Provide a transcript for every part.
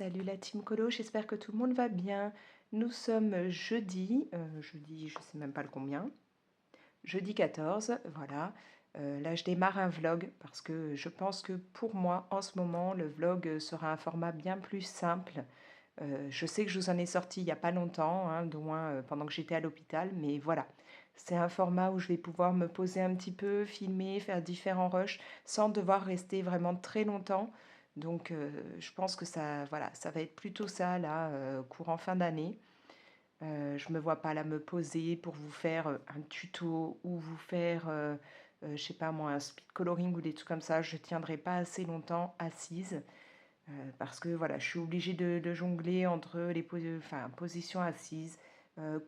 Salut la team Colo, j'espère que tout le monde va bien. Nous sommes jeudi, je sais même pas le combien, jeudi 14, voilà. Là, je démarre un vlog parce que je pense que pour moi, en ce moment, le vlog sera un format bien plus simple. Je sais que je vous en ai sorti il n'y a pas longtemps, hein, dont un pendant que j'étais à l'hôpital, mais voilà. C'est un format où je vais pouvoir me poser un petit peu, filmer, faire différents rushs sans devoir rester vraiment très longtemps. Donc, je pense que ça, voilà, ça va être plutôt ça, là, courant fin d'année. Je me vois pas là me poser pour vous faire un tuto ou vous faire, je sais pas moi, un speed coloring ou des trucs comme ça. Je tiendrai pas assez longtemps assise parce que voilà, je suis obligée de jongler entre les positions assises,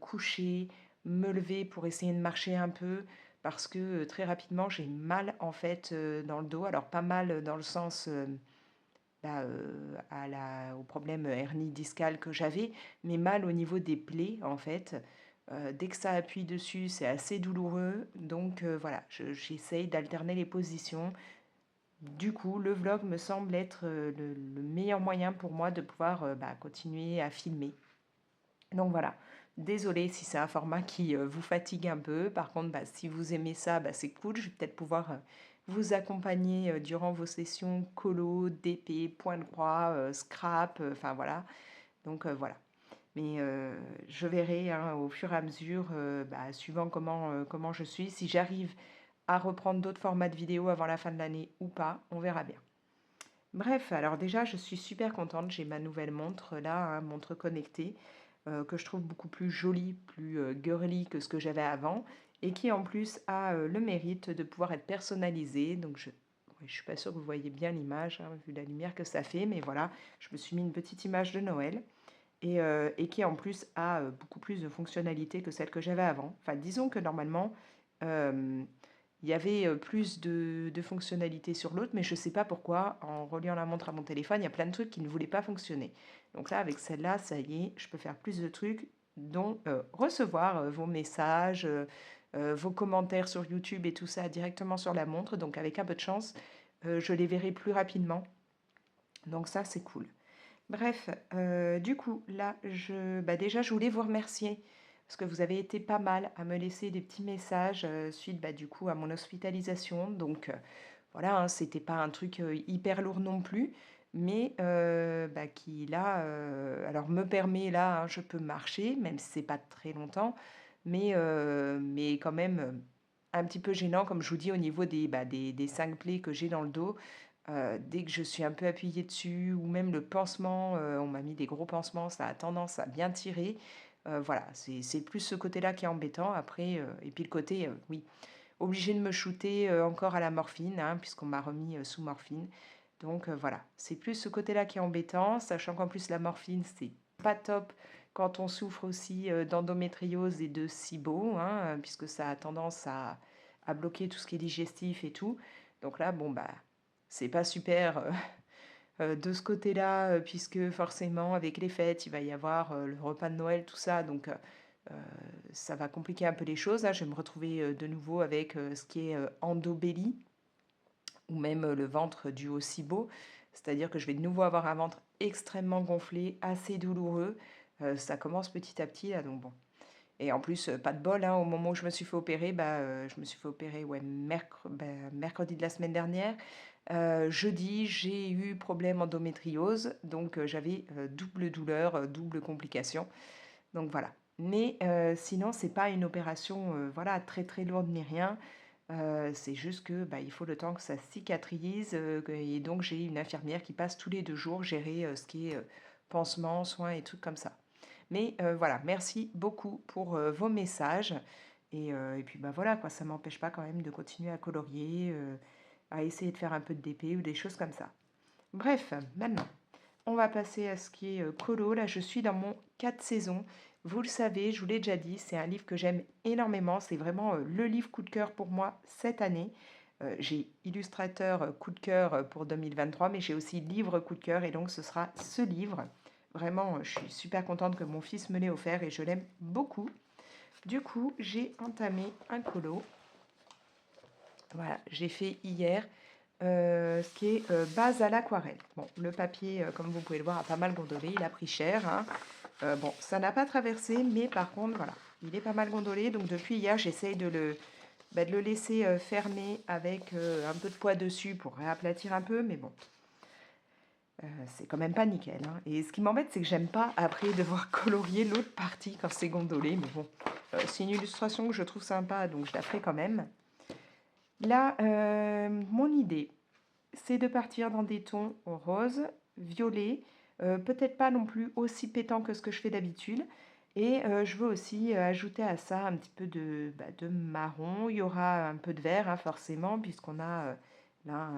coucher, me lever pour essayer de marcher un peu parce que très rapidement j'ai mal en fait dans le dos. Alors pas mal dans le sens là, au problème hernie discale que j'avais, mais mal au niveau des plaies en fait. Dès que ça appuie dessus, c'est assez douloureux. Donc voilà, j'essaye d'alterner les positions. Du coup, le vlog me semble être le meilleur moyen pour moi de pouvoir continuer à filmer. Donc voilà, désolée si c'est un format qui vous fatigue un peu. Par contre, si vous aimez ça, c'est cool. Je vais peut-être pouvoir vous accompagner durant vos sessions colo, DP, point de croix, scrap, enfin voilà. Donc voilà. Mais je verrai hein, au fur et à mesure, suivant comment je suis, si j'arrive à reprendre d'autres formats de vidéos avant la fin de l'année ou pas, on verra bien. Bref, alors déjà, je suis super contente. J'ai ma nouvelle montre là, hein, montre connectée, que je trouve beaucoup plus jolie, plus girly que ce que j'avais avant, et qui en plus a le mérite de pouvoir être personnalisée. Donc ouais, je suis pas sûre que vous voyez bien l'image, hein, vu la lumière que ça fait, mais voilà, je me suis mis une petite image de Noël. Et qui en plus a beaucoup plus de fonctionnalités que celle que j'avais avant. Enfin, disons que normalement, euh, il y avait plus de fonctionnalités sur l'autre, mais je ne sais pas pourquoi, en reliant la montre à mon téléphone, il y a plein de trucs qui ne voulaient pas fonctionner. Donc là, avec celle-là, ça y est, je peux faire plus de trucs, dont recevoir vos messages, vos commentaires sur YouTube et tout ça directement sur la montre. Donc avec un peu de chance, je les verrai plus rapidement. Donc ça, c'est cool. Bref, du coup, là, déjà, je voulais vous remercier parce que vous avez été pas mal à me laisser des petits messages suite, du coup, à mon hospitalisation. Donc, voilà, hein, c'était pas un truc hyper lourd non plus, mais qui, là, alors me permet, là, hein, je peux marcher, même si c'est pas très longtemps, mais quand même un petit peu gênant, comme je vous dis, au niveau des 5 plaies que j'ai dans le dos. Dès que je suis un peu appuyée dessus ou même le pansement, on m'a mis des gros pansements, ça a tendance à bien tirer. Voilà, c'est plus ce côté-là qui est embêtant. Après, et puis le côté, oui, obligé de me shooter encore à la morphine, hein, puisqu'on m'a remis sous morphine. Donc voilà, c'est plus ce côté-là qui est embêtant, sachant qu'en plus la morphine, c'est pas top quand on souffre aussi d'endométriose et de SIBO, hein, puisque ça a tendance à bloquer tout ce qui est digestif et tout. Donc là, bon, c'est pas super de ce côté-là, puisque forcément, avec les fêtes, il va y avoir le repas de Noël, tout ça. Donc, ça va compliquer un peu les choses. Là, je vais me retrouver de nouveau avec ce qui est endobélie, ou même le ventre dû au SIBO. C'est-à-dire que je vais de nouveau avoir un ventre extrêmement gonflé, assez douloureux. Ça commence petit à petit, là, donc bon. Et en plus, pas de bol, hein, au moment où je me suis fait opérer, je me suis fait opérer ouais, mercredi de la semaine dernière. Jeudi, j'ai eu problème endométriose, donc j'avais double douleur, double complication. Donc voilà. Mais sinon, c'est pas une opération voilà, très très lourde ni rien. C'est juste que il faut le temps que ça cicatrise. Et donc, j'ai une infirmière qui passe tous les 2 jours gérer ce qui est pansement, soins et trucs comme ça. Mais voilà, merci beaucoup pour vos messages. Et puis voilà, quoi, ça ne m'empêche pas quand même de continuer à colorier, à essayer de faire un peu de DP ou des choses comme ça. Bref, maintenant, on va passer à ce qui est colo. Là, je suis dans mon 4 saisons. Vous le savez, je vous l'ai déjà dit, c'est un livre que j'aime énormément. C'est vraiment le livre coup de cœur pour moi cette année. J'ai illustrateur coup de cœur pour 2023, mais j'ai aussi livre coup de cœur et donc ce sera ce livre. Vraiment, je suis super contente que mon fils me l'ait offert et je l'aime beaucoup. Du coup, j'ai entamé un colo. Voilà, j'ai fait hier ce qui est base à l'aquarelle. Bon, le papier, comme vous pouvez le voir, a pas mal gondolé, il a pris cher, hein. Bon, ça n'a pas traversé, mais par contre, voilà, il est pas mal gondolé. Donc depuis hier, j'essaye de le laisser fermer avec un peu de poids dessus pour réaplatir un peu, mais bon, c'est quand même pas nickel, hein. Et ce qui m'embête, c'est que j'aime pas après devoir colorier l'autre partie quand c'est gondolé, mais bon, c'est une illustration que je trouve sympa, donc je la ferai quand même. Là, mon idée, c'est de partir dans des tons roses, violets, peut-être pas non plus aussi pétant que ce que je fais d'habitude. Et je veux aussi ajouter à ça un petit peu de marron. Il y aura un peu de vert, hein, forcément, puisqu'on a là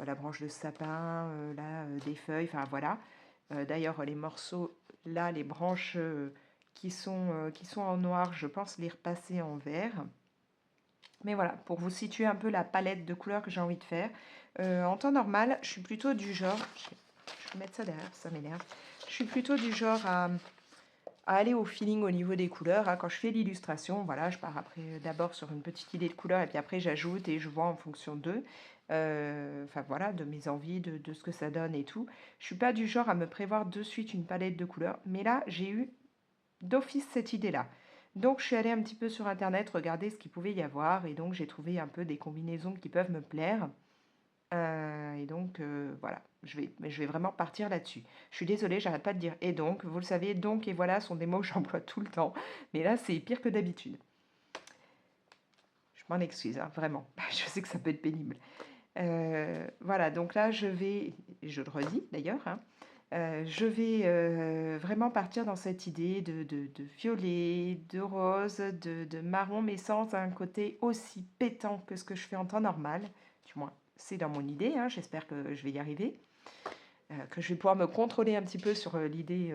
la branche de sapin, là des feuilles, enfin voilà. D'ailleurs, les morceaux, là, les branches qui sont en noir, je pense les repasser en vert. Mais voilà, pour vous situer un peu la palette de couleurs que j'ai envie de faire. En temps normal, je suis plutôt du genre... Je vais mettre ça derrière, ça m'énerve. Je suis plutôt du genre à aller au feeling au niveau des couleurs, hein. Quand je fais l'illustration, voilà, je pars après d'abord sur une petite idée de couleur et puis après j'ajoute et je vois en fonction d'eux. Enfin voilà, de mes envies, de ce que ça donne et tout. Je suis pas du genre à me prévoir de suite une palette de couleurs. Mais là, j'ai eu d'office cette idée-là. Donc je suis allée un petit peu sur internet regarder ce qu'il pouvait y avoir et donc j'ai trouvé un peu des combinaisons qui peuvent me plaire. Et donc voilà, je vais vraiment partir là-dessus. Je suis désolée, j'arrête pas de dire et donc, vous le savez, donc et voilà sont des mots que j'emploie tout le temps, mais là c'est pire que d'habitude. Je m'en excuse, hein, vraiment. Je sais que ça peut être pénible. Voilà, donc là je vais, et je le redis d'ailleurs, hein, je vais vraiment partir dans cette idée de violet, de rose, de marron, mais sans un côté aussi pétant que ce que je fais en temps normal. Du moins, c'est dans mon idée, hein, j'espère que je vais y arriver, que je vais pouvoir me contrôler un petit peu sur l'idée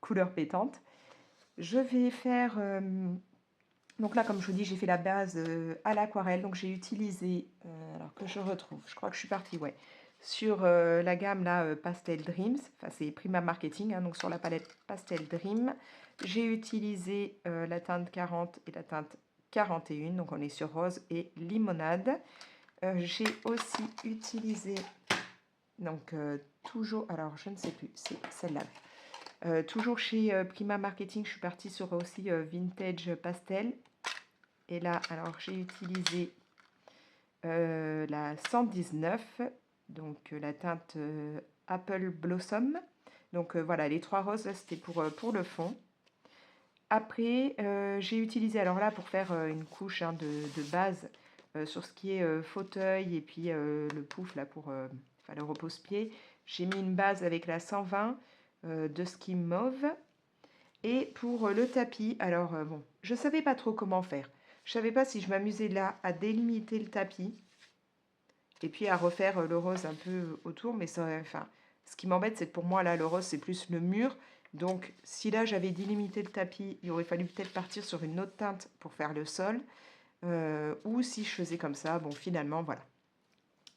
couleur pétante. Je vais faire... donc là, comme je vous dis, j'ai fait la base à l'aquarelle, donc j'ai utilisé... alors que je retrouve, je crois que je suis partie, ouais, sur la gamme là, Pastel Dreams, enfin c'est Prima Marketing, hein, donc sur la palette Pastel Dream, j'ai utilisé la teinte 40 et la teinte 41, donc on est sur rose et limonade. J'ai aussi utilisé, donc toujours, alors je ne sais plus, c'est celle-là. Toujours chez Prima Marketing, je suis partie sur aussi Vintage Pastel. Et là, alors j'ai utilisé la 119, donc la teinte Apple Blossom. Donc voilà, les trois roses, c'était pour le fond. Après, j'ai utilisé, alors là, pour faire une couche, hein, de base sur ce qui est fauteuil et puis le pouf, là, pour enfin, le repose-pied, j'ai mis une base avec la 120 de Skin Mauve. Et pour le tapis, alors bon, je ne savais pas trop comment faire. Je ne savais pas si je m'amusais là à délimiter le tapis et puis à refaire le rose un peu autour. Mais ça, enfin, ce qui m'embête, c'est que pour moi, là, le rose, c'est plus le mur. Donc, si là, j'avais délimité le tapis, il aurait fallu peut-être partir sur une autre teinte pour faire le sol. Ou si je faisais comme ça, bon, finalement, voilà.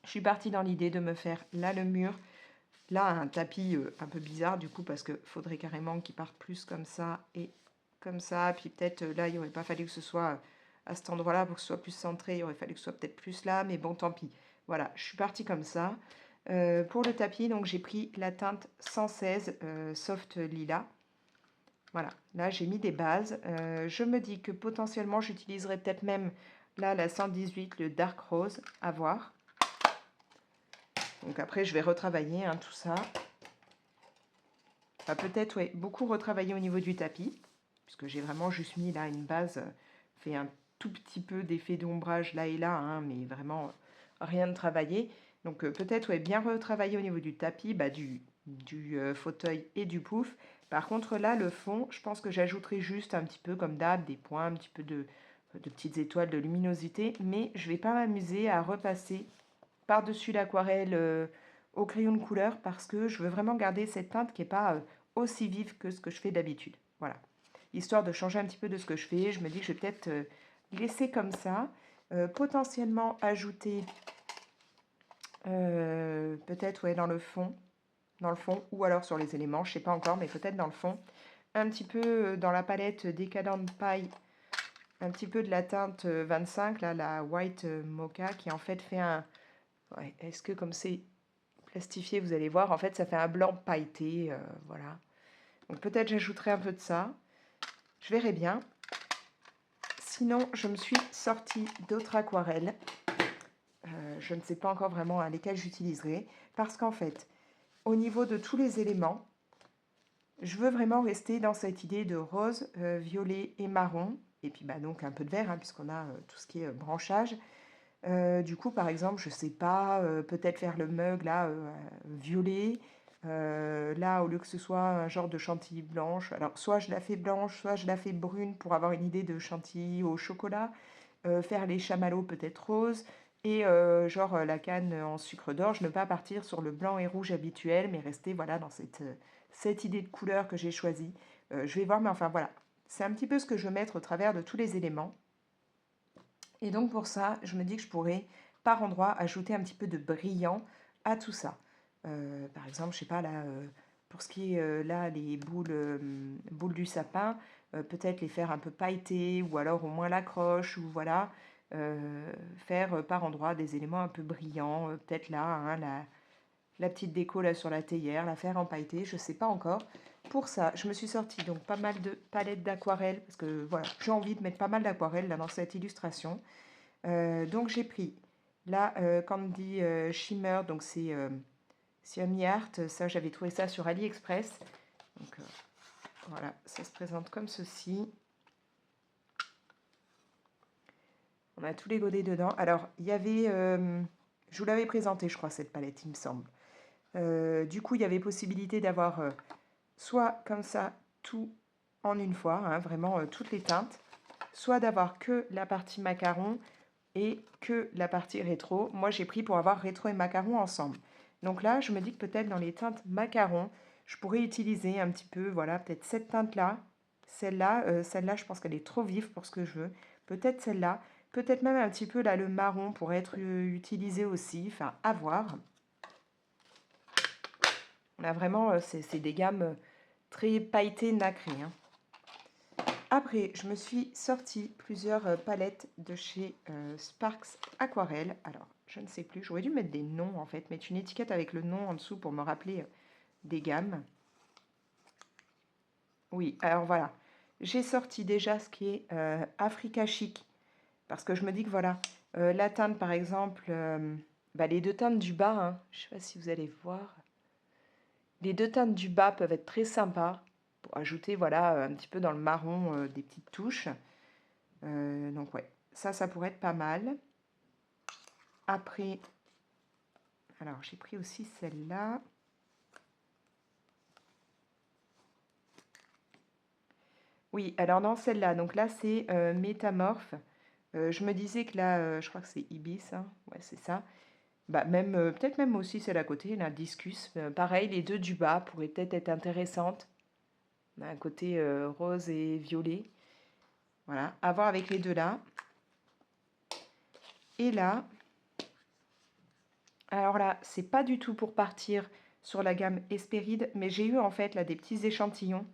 Je suis partie dans l'idée de me faire là le mur, là un tapis un peu bizarre du coup parce que faudrait carrément qu'il parte plus comme ça et comme ça. Puis peut-être là il aurait pas fallu que ce soit à cet endroit-là pour que ce soit plus centré. Il aurait fallu que ce soit peut-être plus là, mais bon tant pis. Voilà, je suis partie comme ça. Pour le tapis, donc j'ai pris la teinte 116 Soft Lila. Voilà, là j'ai mis des bases. Je me dis que potentiellement j'utiliserai peut-être même là la 118, le Dark Rose, à voir. Donc après, je vais retravailler, hein, tout ça. Enfin, peut-être, ouais, beaucoup retravailler au niveau du tapis, puisque j'ai vraiment juste mis là une base, fait un tout petit peu d'effet d'ombrage là et là, hein, mais vraiment rien de travaillé. Donc peut-être, ouais, bien retravailler au niveau du tapis, bah, du fauteuil et du pouf. Par contre, là, le fond, je pense que j'ajouterai juste un petit peu, comme d'hab, des points, un petit peu de petites étoiles de luminosité, mais je ne vais pas m'amuser à repasser par-dessus l'aquarelle au crayon de couleur parce que je veux vraiment garder cette teinte qui n'est pas aussi vive que ce que je fais d'habitude. Voilà. Histoire de changer un petit peu de ce que je fais, je me dis que je vais peut-être laisser comme ça. Potentiellement ajouter peut-être, ouais, dans le fond, ou alors sur les éléments, je ne sais pas encore, mais peut-être dans le fond. Un petit peu dans la palette Decadent Pie, un petit peu de la teinte 25, là, la White Mocha, qui en fait fait Ouais, est-ce que comme c'est plastifié, vous allez voir, en fait, ça fait un blanc pailleté, voilà. Donc peut-être j'ajouterai un peu de ça. Je verrai bien. Sinon, je me suis sortie d'autres aquarelles. Je ne sais pas encore vraiment lesquelles j'utiliserai. Parce qu'en fait, au niveau de tous les éléments, je veux vraiment rester dans cette idée de rose, violet et marron. Et puis bah, donc un peu de vert, hein, puisqu'on a tout ce qui est branchage. Du coup, par exemple, je sais pas, peut-être faire le mug là, violet. Là, au lieu que ce soit un genre de chantilly blanche, alors soit je la fais blanche, soit je la fais brune pour avoir une idée de chantilly au chocolat. Faire les chamallows peut-être rose. Et genre la canne en sucre d'orge, ne pas partir sur le blanc et rouge habituel, mais rester voilà, dans cette idée de couleur que j'ai choisie. Je vais voir, mais enfin voilà. C'est un petit peu ce que je veux mettre au travers de tous les éléments. Et donc pour ça, je me dis que je pourrais, par endroit, ajouter un petit peu de brillant à tout ça. Par exemple, je sais pas, là, pour ce qui est là, les boules du sapin, peut-être les faire un peu pailletées, ou alors au moins l'accroche, ou voilà, faire par endroit des éléments un peu brillants, peut-être là, hein, la petite déco là sur la théière, la faire en pailleté, je sais pas encore. Pour ça, je me suis sortie donc pas mal de palettes d'aquarelle, parce que voilà, j'ai envie de mettre pas mal d'aquarelle là dans cette illustration. Donc j'ai pris là Candy Shimmer, donc c'est Yummy Art, ça j'avais trouvé ça sur AliExpress. Donc voilà, ça se présente comme ceci. On a tous les godets dedans. Alors il y avait, je vous l'avais présenté je crois cette palette il me semble. Du coup il y avait possibilité d'avoir soit comme ça tout en une fois, hein, vraiment toutes les teintes, soit d'avoir que la partie macaron et que la partie rétro. Moi, j'ai pris pour avoir rétro et macaron ensemble. Donc là, je me dis que peut-être dans les teintes macaron, je pourrais utiliser un petit peu, voilà, peut-être cette teinte-là, celle-là, je pense qu'elle est trop vive pour ce que je veux. Peut-être celle-là, peut-être même un petit peu là, le marron pourrait être utilisé aussi, enfin, à voir. On a vraiment, c'est des gammes très pailletées, nacrées, hein. Après, je me suis sorti plusieurs palettes de chez Sparks Aquarelle. Alors, je ne sais plus, j'aurais dû mettre des noms en fait, mettre une étiquette avec le nom en dessous pour me rappeler des gammes. Oui, alors voilà. J'ai sorti déjà ce qui est Africa Chic. Parce que je me dis que voilà, la teinte par exemple, bah, les deux teintes du bas, hein, je ne sais pas si vous allez voir. Les deux teintes du bas peuvent être très sympas pour ajouter voilà, un petit peu dans le marron des petites touches. Donc ouais, ça pourrait être pas mal. Après, alors j'ai pris aussi celle-là. Oui, alors dans celle-là, donc là c'est Métamorphe. Je me disais que là, je crois que c'est Ibis, hein. Ouais, c'est ça. Bah, même, peut-être même aussi celle à côté, la Discus. Pareil, les deux du bas pourraient peut-être être intéressantes. On a un côté rose et violet. Voilà, à voir avec les deux là. Et là, alors là, c'est pas du tout pour partir sur la gamme Hespéride, mais j'ai eu en fait là des petits échantillons.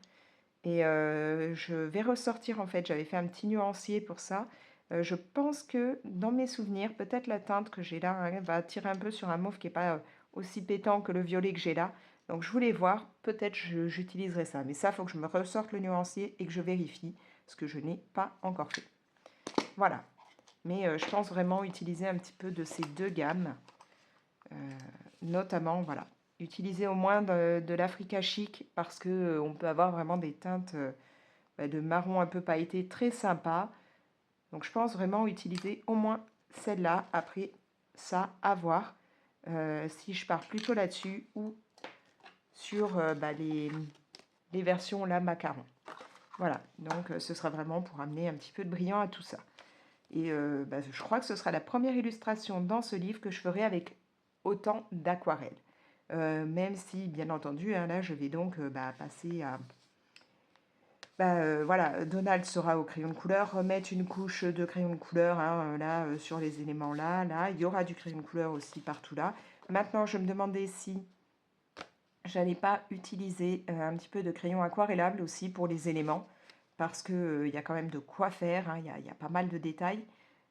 Et je vais ressortir en fait, j'avais fait un petit nuancier pour ça. Je pense que dans mes souvenirs, peut-être la teinte que j'ai là hein, va tirer un peu sur un mauve qui n'est pas aussi pétant que le violet que j'ai là. Donc je voulais voir, peut-être j'utiliserai ça. Mais ça, il faut que je me ressorte le nuancier et que je vérifie, ce que je n'ai pas encore fait. Voilà. Mais je pense vraiment utiliser un petit peu de ces deux gammes. Notamment, voilà, utiliser au moins de l'Africa Chic parce que on peut avoir vraiment des teintes de marron un peu pailleté très sympa. Donc je pense vraiment utiliser au moins celle-là. Après ça, à voir si je pars plutôt là-dessus ou sur les versions là macaron. Voilà, donc ce sera vraiment pour amener un petit peu de brillant à tout ça. Et je crois que ce sera la première illustration dans ce livre que je ferai avec autant d'aquarelles. Même si, bien entendu, hein, là, je vais donc passer à... voilà, Donald sera au crayon de couleur, remettre une couche de crayon de couleur hein, là, sur les éléments là, là. Il y aura du crayon de couleur aussi partout là. Maintenant, je me demandais si j'allais pas utiliser un petit peu de crayon aquarellable aussi pour les éléments, parce qu'il y a quand même de quoi faire, hein, y a pas mal de détails.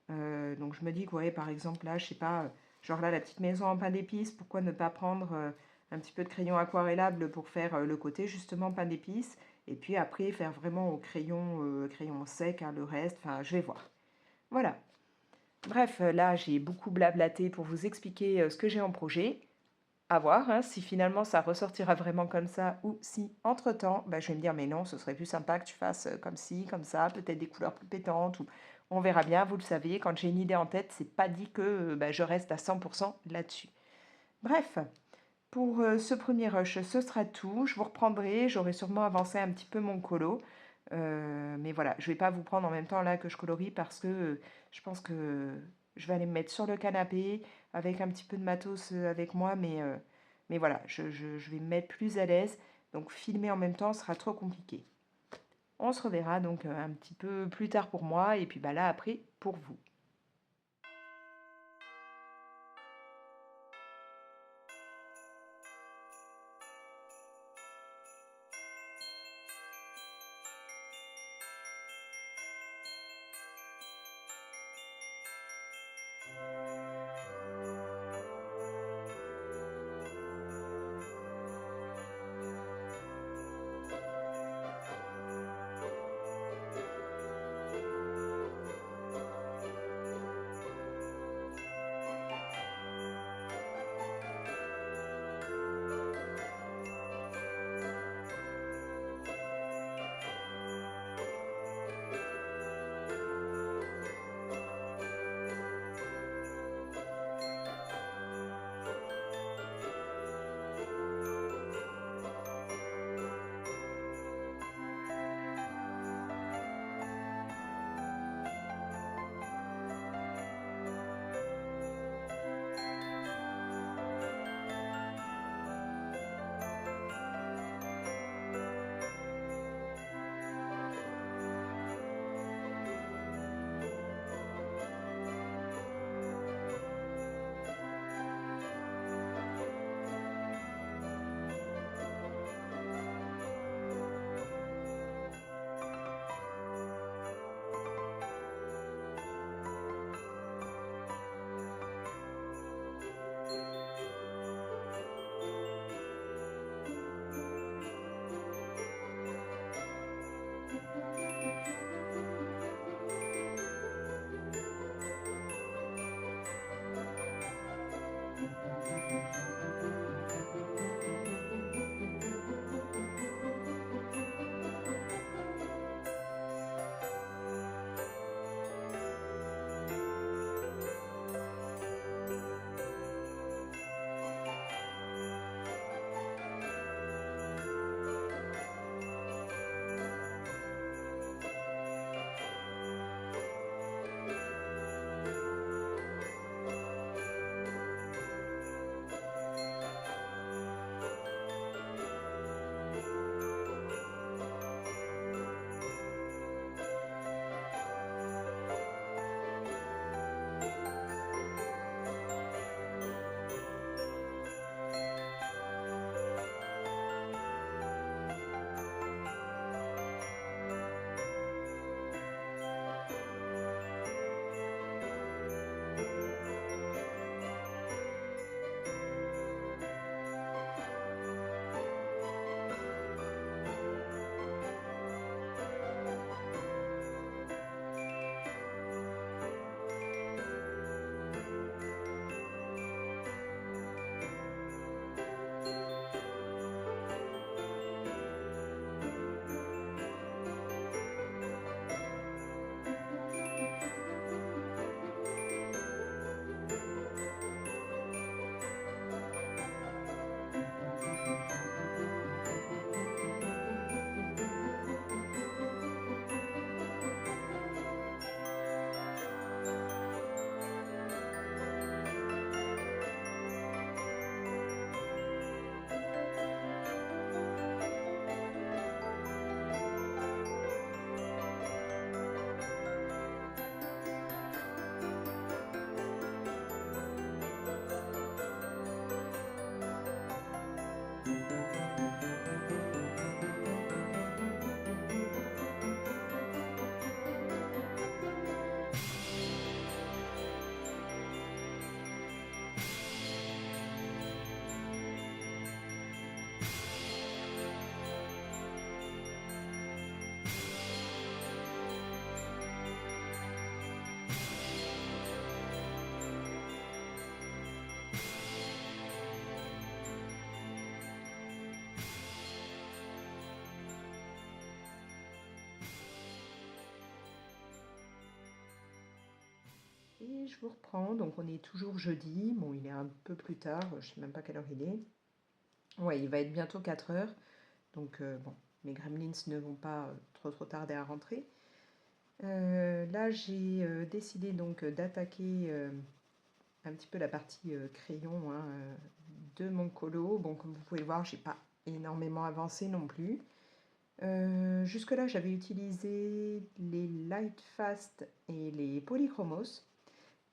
Donc je me dis que, ouais, par exemple, là, je sais pas, Genre là, la petite maison en pain d'épices, pourquoi ne pas prendre un petit peu de crayon aquarellable pour faire le côté justement pain d'épices, et puis après faire vraiment au crayon sec, hein, le reste, enfin je vais voir. Voilà. Bref, là j'ai beaucoup blablaté pour vous expliquer ce que j'ai en projet. À voir, hein, si finalement ça ressortira vraiment comme ça ou si entre-temps, bah, je vais me dire mais non, ce serait plus sympa que tu fasses comme ci, comme ça, peut-être des couleurs plus pétantes ou on verra bien, vous le savez, quand j'ai une idée en tête, c'est pas dit que bah, je reste à 100% là-dessus. Bref, pour ce premier rush, ce sera tout. Je vous reprendrai, j'aurai sûrement avancé un petit peu mon colo. Mais voilà, je vais pas vous prendre en même temps là que je colorie parce que je pense que je vais aller me mettre sur le canapé avec un petit peu de matos avec moi, mais voilà, je vais me mettre plus à l'aise. Donc filmer en même temps sera trop compliqué. On se reverra donc un petit peu plus tard pour moi et puis bah là après pour vous. Et je vous reprends, donc on est toujours jeudi, bon il est un peu plus tard, je sais même pas quelle heure il est. Ouais, il va être bientôt 4 heures, donc bon, mes gremlins ne vont pas trop tarder à rentrer. Là j'ai décidé donc d'attaquer un petit peu la partie crayon hein, de mon colo. Bon comme vous pouvez le voir, j'ai pas énormément avancé non plus. Jusque là j'avais utilisé les Lightfast et les Polychromos.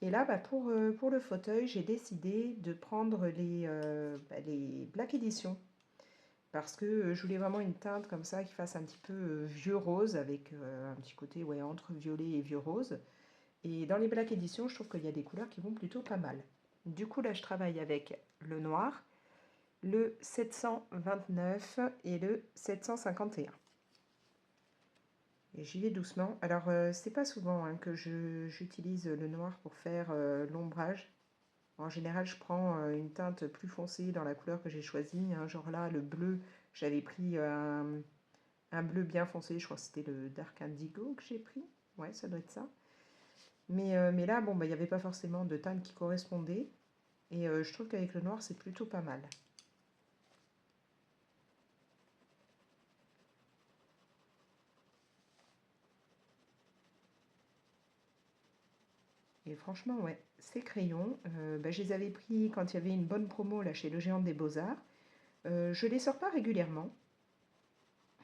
Et là, pour le fauteuil, j'ai décidé de prendre les Black Edition parce que je voulais vraiment une teinte comme ça qui fasse un petit peu vieux rose avec un petit côté ouais, entre violet et vieux rose. Et dans les Black Edition, je trouve qu'il y a des couleurs qui vont plutôt pas mal. Du coup, là, je travaille avec le noir, le 729 et le 751. Et j'y vais doucement. Alors, c'est pas souvent hein, que j'utilise le noir pour faire l'ombrage. En général, je prends une teinte plus foncée dans la couleur que j'ai choisie. Hein, genre là, le bleu, j'avais pris un bleu bien foncé. Je crois que c'était le Dark Indigo que j'ai pris. Ouais, ça doit être ça. Mais là, bon, bah, il n'y avait pas forcément de teinte qui correspondait. Et je trouve qu'avec le noir, c'est plutôt pas mal. Et franchement, ouais, ces crayons, bah, je les avais pris quand il y avait une bonne promo là chez le Géant des Beaux-Arts. Je les sors pas régulièrement.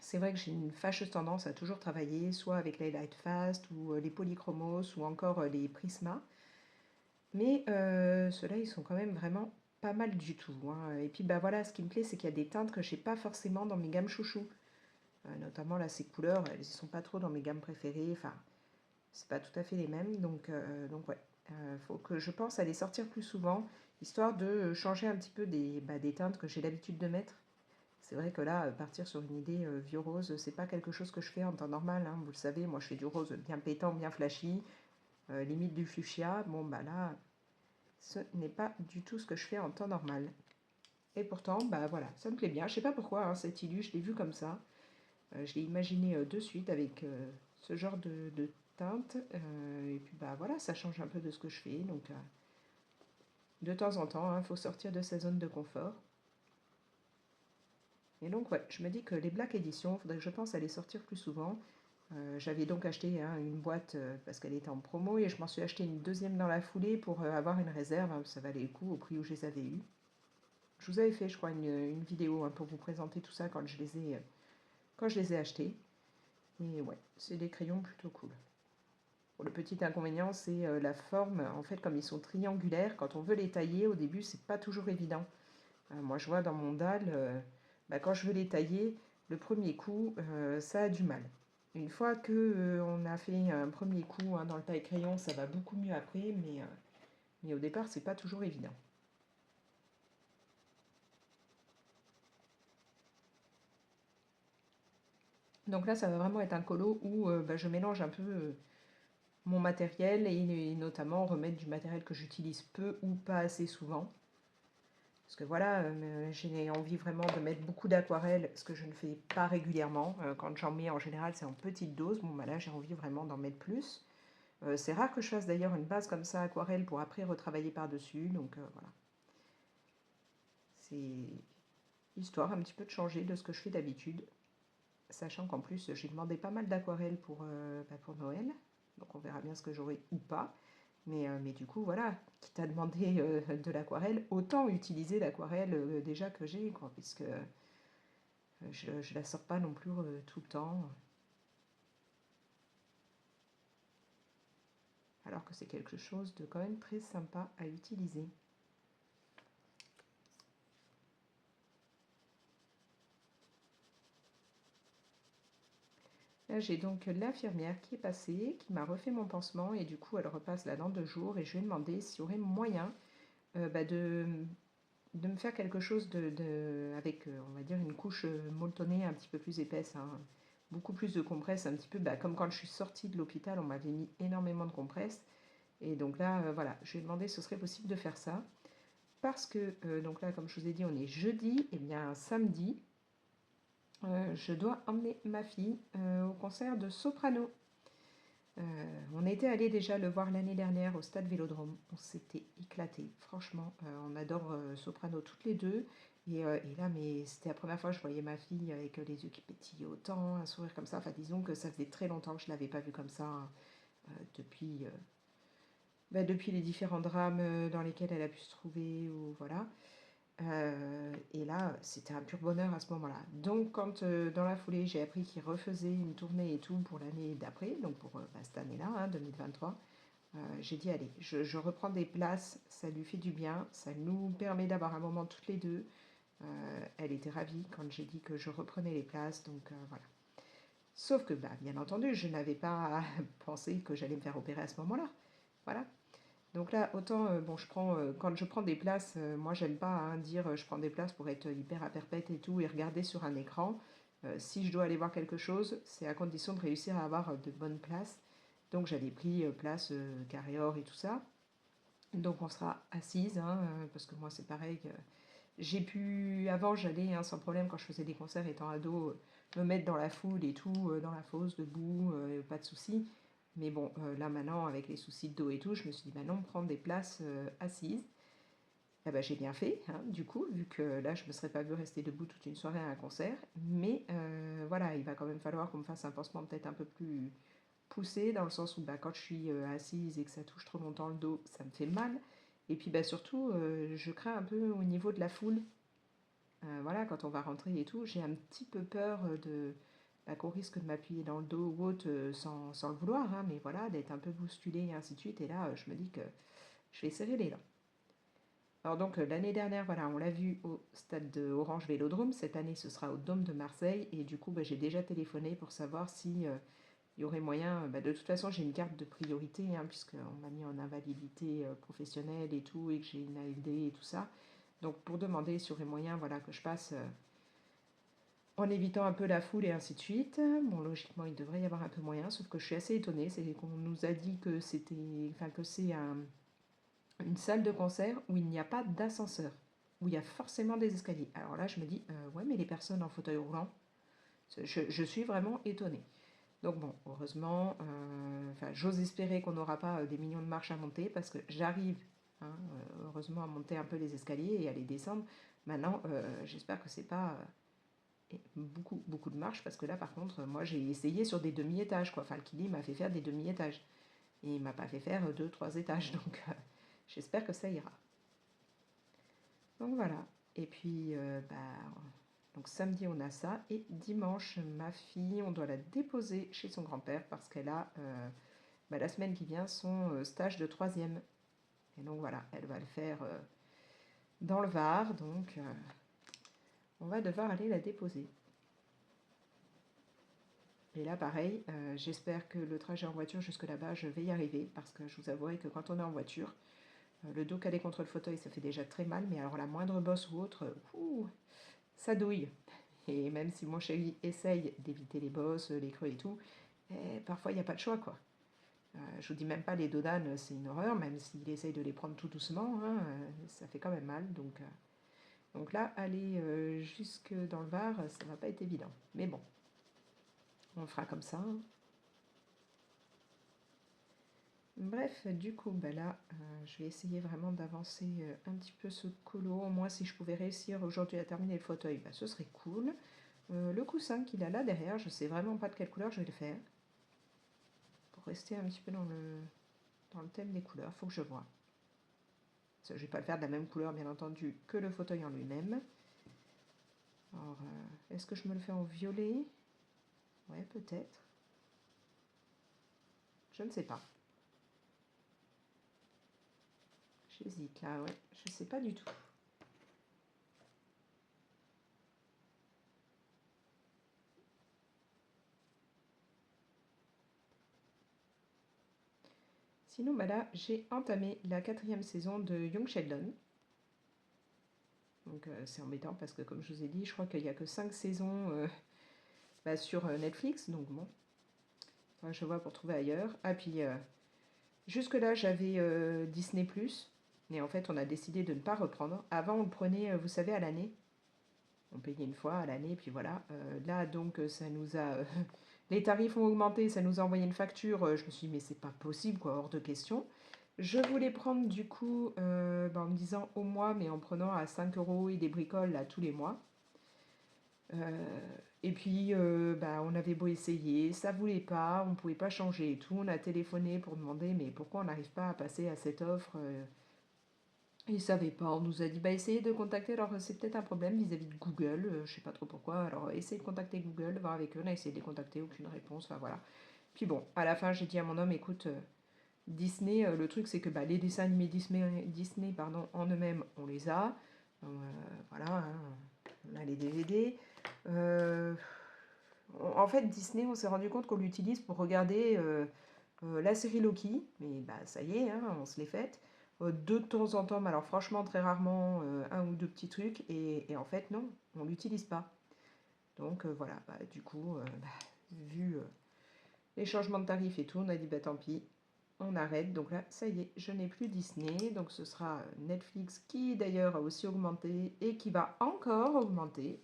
C'est vrai que j'ai une fâcheuse tendance à toujours travailler soit avec les Lightfast ou les Polychromos ou encore les Prisma. Mais ceux-là, ils sont quand même vraiment pas mal du tout. Hein. Et puis bah voilà, ce qui me plaît, c'est qu'il y a des teintes que j'ai pas forcément dans mes gammes chouchou. Notamment là, ces couleurs, elles ne sont pas trop dans mes gammes préférées. Enfin, c'est pas tout à fait les mêmes. Donc ouais, faut que je pense à les sortir plus souvent, histoire de changer un petit peu des teintes que j'ai l'habitude de mettre. C'est vrai que là, partir sur une idée vieux rose, c'est pas quelque chose que je fais en temps normal. Hein. Vous le savez, moi je fais du rose bien pétant, bien flashy, limite du fuchsia. Bon bah là, ce n'est pas du tout ce que je fais en temps normal. Et pourtant, bah voilà, ça me plaît bien. Je sais pas pourquoi, hein, cette illu, je l'ai vue comme ça. Je l'ai imaginé de suite avec ce genre de teinte. Et puis bah voilà, ça change un peu de ce que je fais. Donc de temps en temps, il faut sortir de sa zone de confort. Et donc ouais, je me dis que les Black Edition, il faudrait que je pense à les sortir plus souvent. J'avais donc acheté hein, une boîte parce qu'elle était en promo et je m'en suis acheté une deuxième dans la foulée pour avoir une réserve. Hein, ça valait le coup au prix où je les avais eus. Je vous avais fait, je crois, une vidéo hein, pour vous présenter tout ça quand je les ai achetés. Et ouais, c'est des crayons plutôt cool. Bon, le petit inconvénient, c'est la forme. En fait, comme ils sont triangulaires, quand on veut les tailler, au début, c'est pas toujours évident. Moi, je vois dans mon dalle, bah, quand je veux les tailler, le premier coup, ça a du mal. Une fois que on a fait un premier coup hein, dans le taille-crayon, ça va beaucoup mieux après, mais au départ, c'est pas toujours évident. Donc là, ça va vraiment être un colo où bah, je mélange un peu mon matériel et notamment remettre du matériel que j'utilise peu ou pas assez souvent. Parce que voilà, j'ai envie vraiment de mettre beaucoup d'aquarelle, ce que je ne fais pas régulièrement. Quand j'en mets, en général, c'est en petite dose. Bon, bah là, j'ai envie vraiment d'en mettre plus. C'est rare que je fasse d'ailleurs une base comme ça, aquarelle, pour après retravailler par-dessus. Donc voilà. C'est histoire un petit peu de changer de ce que je fais d'habitude. Sachant qu'en plus, j'ai demandé pas mal d'aquarelle pour Noël. Donc on verra bien ce que j'aurai ou pas. Mais du coup, voilà, quitte à demander de l'aquarelle, autant utiliser l'aquarelle déjà que j'ai, quoi, puisque je ne la sors pas non plus tout le temps, alors que c'est quelque chose de quand même très sympa à utiliser. Là, j'ai donc l'infirmière qui est passée, qui m'a refait mon pansement, et du coup, elle repasse là dans 2 jours, et je lui ai demandé s'il y aurait moyen de me faire quelque chose avec, on va dire, une couche molletonnée un petit peu plus épaisse, hein. Beaucoup plus de compresses, un petit peu comme quand je suis sortie de l'hôpital, on m'avait mis énormément de compresses. Et donc là, voilà, je lui ai demandé si ce serait possible de faire ça. Parce que, donc là, comme je vous ai dit, on est jeudi, et bien samedi, je dois emmener ma fille au concert de soprano. On était allé déjà le voir l'année dernière au stade Vélodrome. On s'était éclaté, franchement. On adore Soprano toutes les deux. Et là, mais c'était la première fois que je voyais ma fille avec les yeux qui pétillaient autant, un sourire comme ça. Enfin, disons que ça faisait très longtemps que je ne l'avais pas vue comme ça, hein, depuis, depuis les différents drames dans lesquels elle a pu se trouver. Ou voilà. Et là, c'était un pur bonheur à ce moment-là. Donc, quand dans la foulée, j'ai appris qu'il refaisait une tournée et tout pour l'année d'après, donc pour cette année-là, hein, 2023, j'ai dit, allez, je reprends des places, ça lui fait du bien, ça nous permet d'avoir un moment toutes les deux. Elle était ravie quand j'ai dit que je reprenais les places, donc voilà. Sauf que, bah, bien entendu, je n'avais pas pensé que j'allais me faire opérer à ce moment-là. Voilà. Donc là, autant, bon, quand je prends des places, moi j'aime pas hein, dire je prends des places pour être hyper à perpète et tout et regarder sur un écran. Si je dois aller voir quelque chose, c'est à condition de réussir à avoir de bonnes places. Donc j'avais pris place carré or et tout ça. Donc on sera assise, hein, parce que moi c'est pareil. J'ai pu, avant j'allais hein, sans problème quand je faisais des concerts étant ado, me mettre dans la foule et tout, dans la fosse, debout, pas de souci. Mais bon, là maintenant, avec les soucis de dos et tout, je me suis dit, bah non, prendre des places assises. Eh ben, j'ai bien fait, hein, du coup, vu que là, je ne me serais pas vue rester debout toute une soirée à un concert. Mais voilà, il va quand même falloir qu'on me fasse un pansement peut-être un peu plus poussé, dans le sens où bah, quand je suis assise et que ça touche trop longtemps le dos, ça me fait mal. Et puis bah, surtout, je crains un peu au niveau de la foule. Voilà, quand on va rentrer et tout, j'ai un petit peu peur bah, qu'on risque de m'appuyer dans le dos ou autre sans le vouloir, hein, mais voilà, d'être un peu bousculée et ainsi de suite. Et là, je me dis que je vais serrer les dents. Alors donc l'année dernière, voilà, on l'a vu au stade de Orange Vélodrome. Cette année, ce sera au Dôme de Marseille. Et du coup, bah, j'ai déjà téléphoné pour savoir si il y aurait moyen. Bah, de toute façon, j'ai une carte de priorité, hein, puisqu'on m'a mis en invalidité professionnelle et tout, et que j'ai une ALD et tout ça. Donc pour demander s'il y aurait moyen voilà, que je passe en évitant un peu la foule et ainsi de suite. Bon, logiquement, il devrait y avoir un peu moyen, sauf que je suis assez étonnée. C'est qu'on nous a dit que c'est une salle de concert où il n'y a pas d'ascenseur, où il y a forcément des escaliers. Alors là, je me dis, ouais, mais les personnes en fauteuil roulant, je suis vraiment étonnée. Donc bon, heureusement, j'ose espérer qu'on n'aura pas des millions de marches à monter parce que j'arrive, hein, heureusement, à monter un peu les escaliers et à les descendre. Maintenant, j'espère que c'est pas beaucoup de marches parce que là, par contre, moi, j'ai essayé sur des demi-étages, quoi. Enfin, le kiné m'a fait faire des demi-étages et il m'a pas fait faire 2, 3 étages. Donc, j'espère que ça ira. Donc voilà. Et puis, donc samedi, on a ça. Et dimanche, ma fille, on doit la déposer chez son grand-père parce qu'elle a, la semaine qui vient, son stage de troisième. Et donc voilà, elle va le faire dans le Var. Donc, on va devoir aller la déposer. Et là, pareil, j'espère que le trajet en voiture jusque là-bas, je vais y arriver parce que je vous avouerai que quand on est en voiture, le dos calé contre le fauteuil, ça fait déjà très mal, mais alors la moindre bosse ou autre, ça douille. Et même si mon chéri essaye d'éviter les bosses, les creux et tout, parfois il n'y a pas de choix, quoi. Je vous dis même pas les dodanes, c'est une horreur, même s'il essaye de les prendre tout doucement, hein, ça fait quand même mal. Donc là, aller jusque dans le Var, ça va pas être évident. Mais bon, on fera comme ça, hein. Bref, du coup, bah là, je vais essayer vraiment d'avancer un petit peu ce colo. Au moins, si je pouvais réussir aujourd'hui à terminer le fauteuil, bah, ce serait cool. Le coussin qu'il a là derrière, je sais vraiment pas de quelle couleur je vais le faire. Pour rester un petit peu dans le thème des couleurs, faut que je vois. Je vais pas le faire de la même couleur, bien entendu, que le fauteuil en lui-même. Alors, est-ce que je me le fais en violet? Ouais, peut-être. Je ne sais pas. J'hésite là, ouais. Je sais pas du tout. Sinon, bah là, j'ai entamé la 4e saison de Young Sheldon. Donc c'est embêtant parce que comme je vous ai dit, je crois qu'il n'y a que 5 saisons sur Netflix. Donc bon, je vois pour trouver ailleurs. Ah puis jusque-là j'avais Disney ⁇ mais en fait on a décidé de ne pas reprendre. Avant on le prenait, vous savez, à l'année. On payait une fois à l'année, puis voilà. Là donc ça nous a Les tarifs ont augmenté, ça nous a envoyé une facture. Je me suis dit, mais c'est pas possible, quoi, hors de question. Je voulais prendre du coup, en me disant au mois, mais en prenant à 5 euros et des bricoles là, tous les mois. Et puis, on avait beau essayer, ça voulait pas, on pouvait pas changer et tout. On a téléphoné pour demander, mais pourquoi on n'arrive pas à passer à cette offre. Ils savaient pas, on nous a dit, bah essayez de contacter, alors c'est peut-être un problème vis-à-vis de Google, je sais pas trop pourquoi, alors essayez de contacter Google, voir avec eux, on a essayé de les contacter, aucune réponse, enfin voilà. Puis bon, à la fin j'ai dit à mon homme, écoute, Disney, le truc c'est que les dessins animés Disney pardon, en eux-mêmes, on les a, voilà, hein, on a les DVD. En fait, Disney, on s'est rendu compte qu'on l'utilise pour regarder la série Loki, mais ça y est, hein, on se l'est faite. De temps en temps, mais alors franchement très rarement, un ou deux petits trucs, et en fait non, on l'utilise pas. Donc voilà, du coup, vu les changements de tarifs et tout, on a dit tant pis, on arrête. Donc là, ça y est, je n'ai plus Disney, donc ce sera Netflix qui d'ailleurs a aussi augmenté et qui va encore augmenter.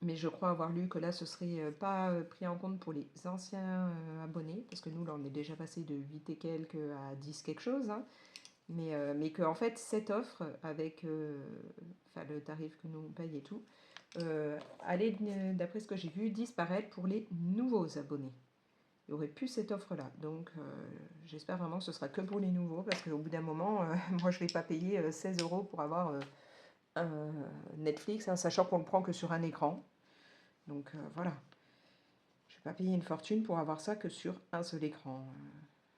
Mais je crois avoir lu que là, ce serait pas pris en compte pour les anciens abonnés, parce que nous, là, on est déjà passé de 8 et quelques à 10 quelque chose, hein. Mais que en fait, cette offre, avec le tarif que nous on paye et tout, allait, d'après ce que j'ai vu, disparaître pour les nouveaux abonnés. Il n'y aurait plus cette offre-là. Donc, j'espère vraiment que ce sera que pour les nouveaux, parce qu'au bout d'un moment, moi, je ne vais pas payer 16 euros pour avoir un Netflix, hein, sachant qu'on ne le prend que sur un écran. Donc voilà, je ne vais pas payer une fortune pour avoir ça que sur un seul écran.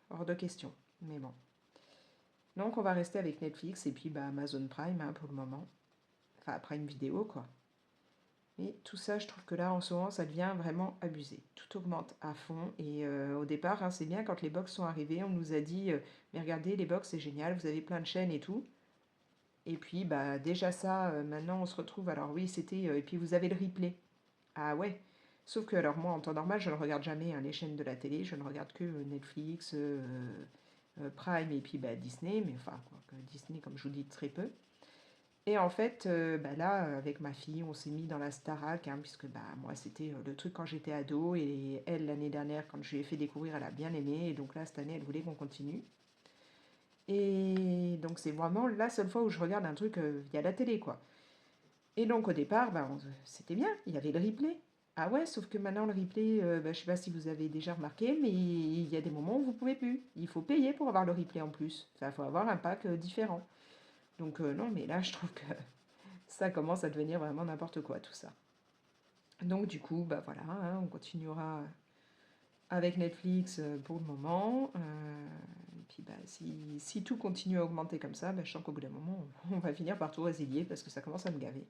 Hors de question. Mais bon. Donc on va rester avec Netflix et puis Amazon Prime hein, pour le moment. Enfin Prime Vidéo quoi. Et tout ça, je trouve que là en ce moment, ça devient vraiment abusé. Tout augmente à fond. Et au départ, hein, c'est bien quand les box sont arrivées, on nous a dit mais regardez, les box c'est génial, vous avez plein de chaînes et tout. Et puis déjà ça, maintenant on se retrouve. Alors oui, c'était. Et puis vous avez le replay. Ah ouais. Sauf que alors moi en temps normal je ne regarde jamais hein, les chaînes de la télé, je ne regarde que Netflix, Prime et puis Disney, mais enfin quoi, que Disney comme je vous dis très peu. Et en fait là avec ma fille on s'est mis dans la Starac hein, puisque moi c'était le truc quand j'étais ado et elle l'année dernière quand je lui ai fait découvrir elle a bien aimé et donc là cette année elle voulait qu'on continue. Et donc c'est vraiment la seule fois où je regarde un truc via la télé quoi. Et donc au départ, c'était bien, il y avait le replay. Ah ouais, sauf que maintenant le replay, je ne sais pas si vous avez déjà remarqué, mais il y a des moments où vous pouvez plus. Il faut payer pour avoir le replay en plus. Enfin, il faut avoir un pack différent. Donc non, mais là je trouve que ça commence à devenir vraiment n'importe quoi tout ça. Donc du coup, voilà, hein, on continuera avec Netflix pour le moment. Et puis si tout continue à augmenter comme ça, je sens qu'au bout d'un moment, on va finir par tout résilier parce que ça commence à me gaver.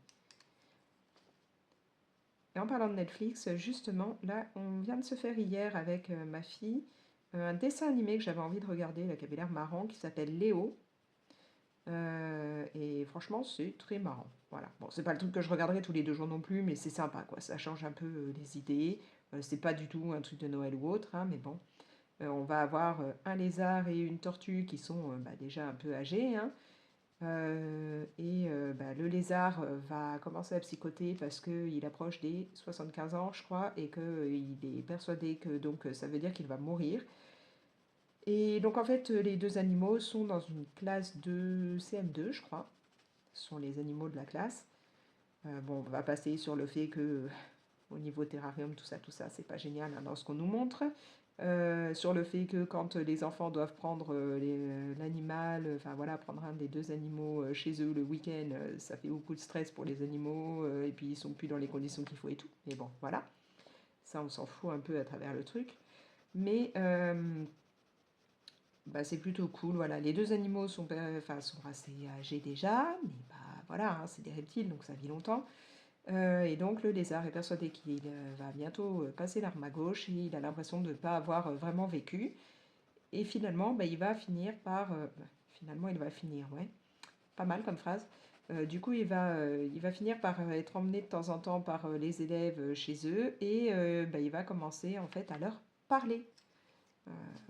Et en parlant de Netflix, justement, là, on vient de se faire hier avec ma fille un dessin animé que j'avais envie de regarder, là, qui avait l'air marrant, qui s'appelle Léo. Et franchement, c'est très marrant. Voilà. Bon, c'est pas le truc que je regarderai tous les 2 jours non plus, mais c'est sympa, quoi. Ça change un peu les idées. C'est pas du tout un truc de Noël ou autre, hein, mais bon. On va avoir un lézard et une tortue qui sont déjà un peu âgés, hein. Le lézard va commencer à psychoter parce qu'il approche des 75 ans, je crois, et qu'il est persuadé que donc ça veut dire qu'il va mourir. Et donc en fait, les deux animaux sont dans une classe de CM2, je crois. Ce sont les animaux de la classe. On va passer sur le fait que au niveau terrarium, tout ça, c'est pas génial hein, dans ce qu'on nous montre. Sur le fait que quand les enfants doivent prendre l'animal, enfin voilà, prendre un des deux animaux chez eux le week-end, ça fait beaucoup de stress pour les animaux, et puis ils sont plus dans les conditions qu'il faut et tout. Mais bon, voilà, ça on s'en fout un peu à travers le truc. Mais c'est plutôt cool, voilà. Les deux animaux sont assez âgés déjà, mais voilà, hein, c'est des reptiles, donc ça vit longtemps. Et donc le lézard est persuadé qu'il va bientôt passer l'arme à gauche et il a l'impression de ne pas avoir vraiment vécu. Et finalement, il va finir par... finalement, il va finir, ouais. Pas mal comme phrase. Du coup, il va finir par être emmené de temps en temps par les élèves chez eux et il va commencer en fait à leur parler.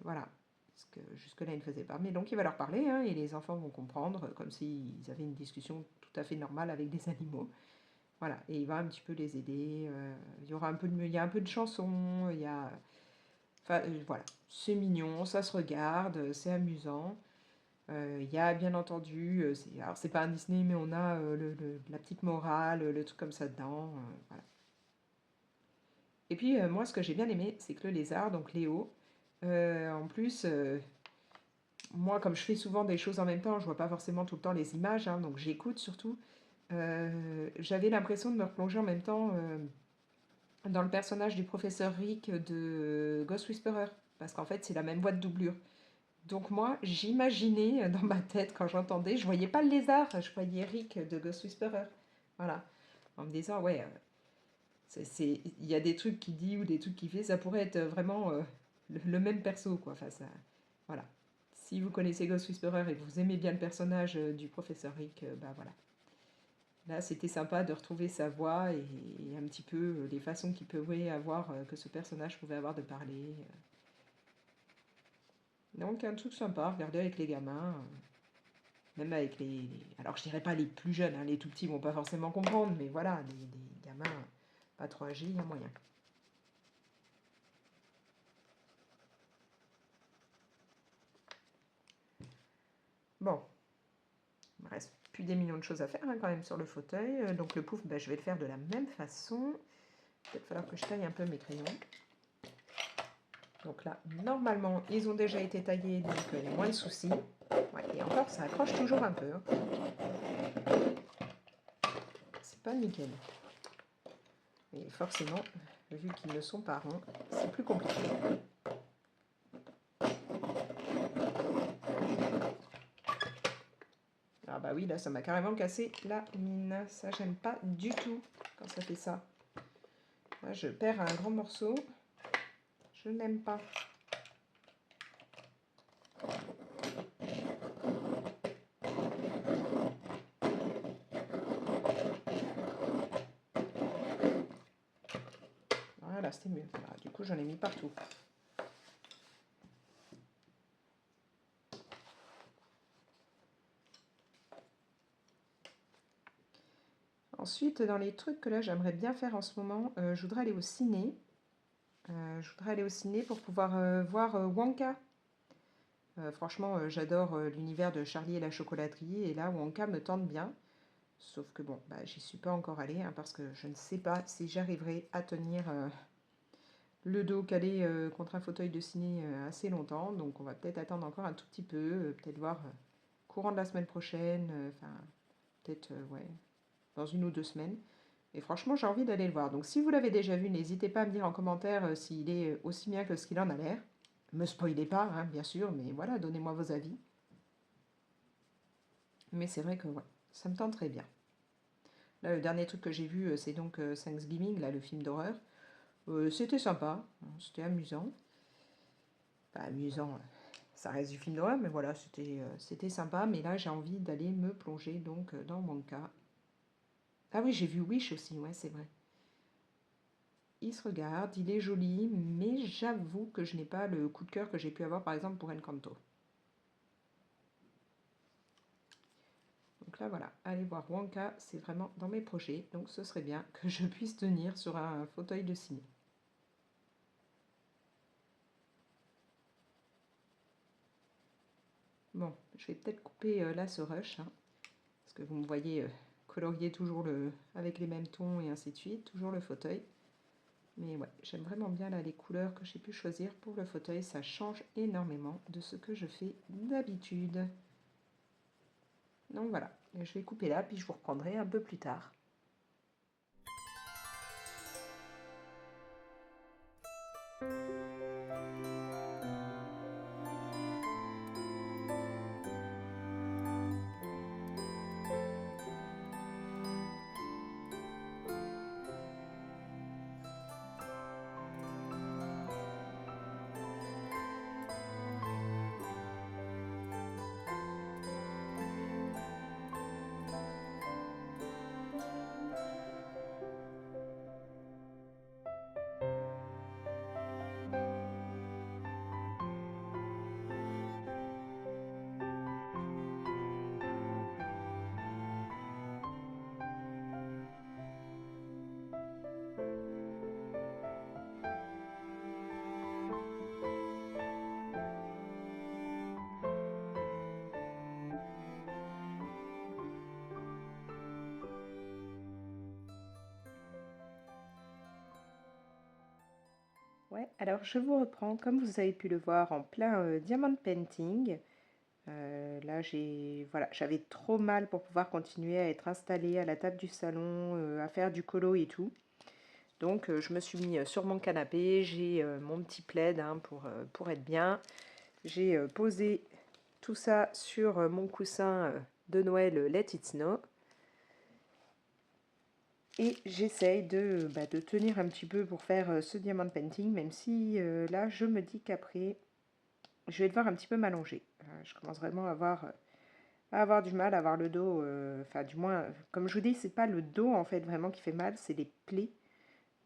Voilà. Parce que jusque-là, il ne faisait pas. Mais donc, il va leur parler hein, et les enfants vont comprendre comme s'ils avaient une discussion tout à fait normale avec des animaux. Voilà, et il va un petit peu les aider. Il y a un peu de chansons, il y a... Enfin, voilà, c'est mignon, ça se regarde, c'est amusant. Il y a bien entendu, alors c'est pas un Disney, mais on a la petite morale, le truc comme ça dedans. Voilà. Et puis moi, ce que j'ai bien aimé, c'est que le lézard, donc Léo, en plus, moi, comme je fais souvent des choses en même temps, je vois pas forcément tout le temps les images, hein, donc j'écoute surtout. J'avais l'impression de me replonger en même temps dans le personnage du professeur Rick de Ghost Whisperer, parce qu'en fait, c'est la même voix de doublure. Donc moi, j'imaginais dans ma tête, quand j'entendais, je voyais pas le lézard, je voyais Rick de Ghost Whisperer. Voilà. En me disant, ouais, il y a des trucs qu'il dit ou des trucs qu'il fait, ça pourrait être vraiment le même perso, quoi. Enfin, ça, voilà. Si vous connaissez Ghost Whisperer et que vous aimez bien le personnage du professeur Rick, bah voilà. Là, c'était sympa de retrouver sa voix et un petit peu les façons qu'il pouvait avoir, que ce personnage pouvait avoir de parler. Donc, un truc sympa à regarder avec les gamins, même avec alors, je dirais pas les plus jeunes, hein, les tout petits vont pas forcément comprendre, mais voilà, des gamins pas trop âgés, il y a moyen. Bon, il me reste plus des millions de choses à faire hein, quand même sur le fauteuil. Donc, le pouf, bah, je vais le faire de la même façon. Peut-être falloir que je taille un peu mes crayons. Donc là, normalement, ils ont déjà été taillés, donc il y a moins de soucis. Ouais, et encore, ça accroche toujours un peu. Hein. C'est pas nickel. Et forcément, vu qu'ils ne sont pas ronds, c'est plus compliqué. Ah bah oui, là, ça m'a carrément cassé la mine. Ça, j'aime pas du tout quand ça fait ça. Là, je perds un grand morceau. Je n'aime pas. Voilà, c'était mieux. Voilà, du coup, j'en ai mis partout. Ensuite, dans les trucs que là, j'aimerais bien faire en ce moment, je voudrais aller au ciné. Je voudrais aller au ciné pour pouvoir voir Wonka. Franchement, j'adore l'univers de Charlie et la chocolaterie. Et là, Wonka me tente bien. Sauf que bon, bah, j'y suis pas encore allée hein, parce que je ne sais pas si j'arriverai à tenir le dos calé contre un fauteuil de ciné assez longtemps. Donc on va peut-être attendre encore un tout petit peu, peut-être voir courant de la semaine prochaine, enfin peut-être ouais, dans 1 ou 2 semaines. Et franchement, j'ai envie d'aller le voir. Donc si vous l'avez déjà vu, n'hésitez pas à me dire en commentaire s'il est aussi bien que ce qu'il en a l'air. Me spoilez pas, hein, bien sûr, mais voilà, donnez-moi vos avis. Mais c'est vrai que ouais, ça me tente très bien. Là, le dernier truc que j'ai vu, c'est donc Thanksgiving, là, le film d'horreur. C'était sympa, hein, c'était amusant. Pas amusant, ça reste du film d'horreur, mais voilà, c'était sympa. Mais là, j'ai envie d'aller me plonger donc dans Wonka. Ah oui, j'ai vu Wish aussi, ouais, c'est vrai. Il se regarde, il est joli, mais j'avoue que je n'ai pas le coup de cœur que j'ai pu avoir par exemple pour Encanto. Donc là, voilà, aller voir Wonka, c'est vraiment dans mes projets. Donc ce serait bien que je puisse tenir sur un fauteuil de ciné. Bon, je vais peut-être couper là ce rush, hein, parce que vous me voyez colorier toujours avec les mêmes tons et ainsi de suite, toujours le fauteuil. Mais ouais, j'aime vraiment bien là les couleurs que j'ai pu choisir pour le fauteuil, ça change énormément de ce que je fais d'habitude. Donc voilà, je vais couper là, puis je vous reprendrai un peu plus tard. Ouais, alors je vous reprends, comme vous avez pu le voir, en plein diamond painting. Là, voilà, j'avais trop mal pour pouvoir continuer à être installée à la table du salon, à faire du colo et tout. Donc, je me suis mis sur mon canapé, j'ai mon petit plaid hein, pour être bien. J'ai posé tout ça sur mon coussin de Noël Let It Snow. Et j'essaye de tenir un petit peu pour faire ce diamond painting, même si là, je me dis qu'après, je vais devoir un petit peu m'allonger. Je commence vraiment à avoir du mal, à avoir le dos, enfin du moins, comme je vous dis, c'est pas le dos en fait vraiment qui fait mal, c'est les plaies.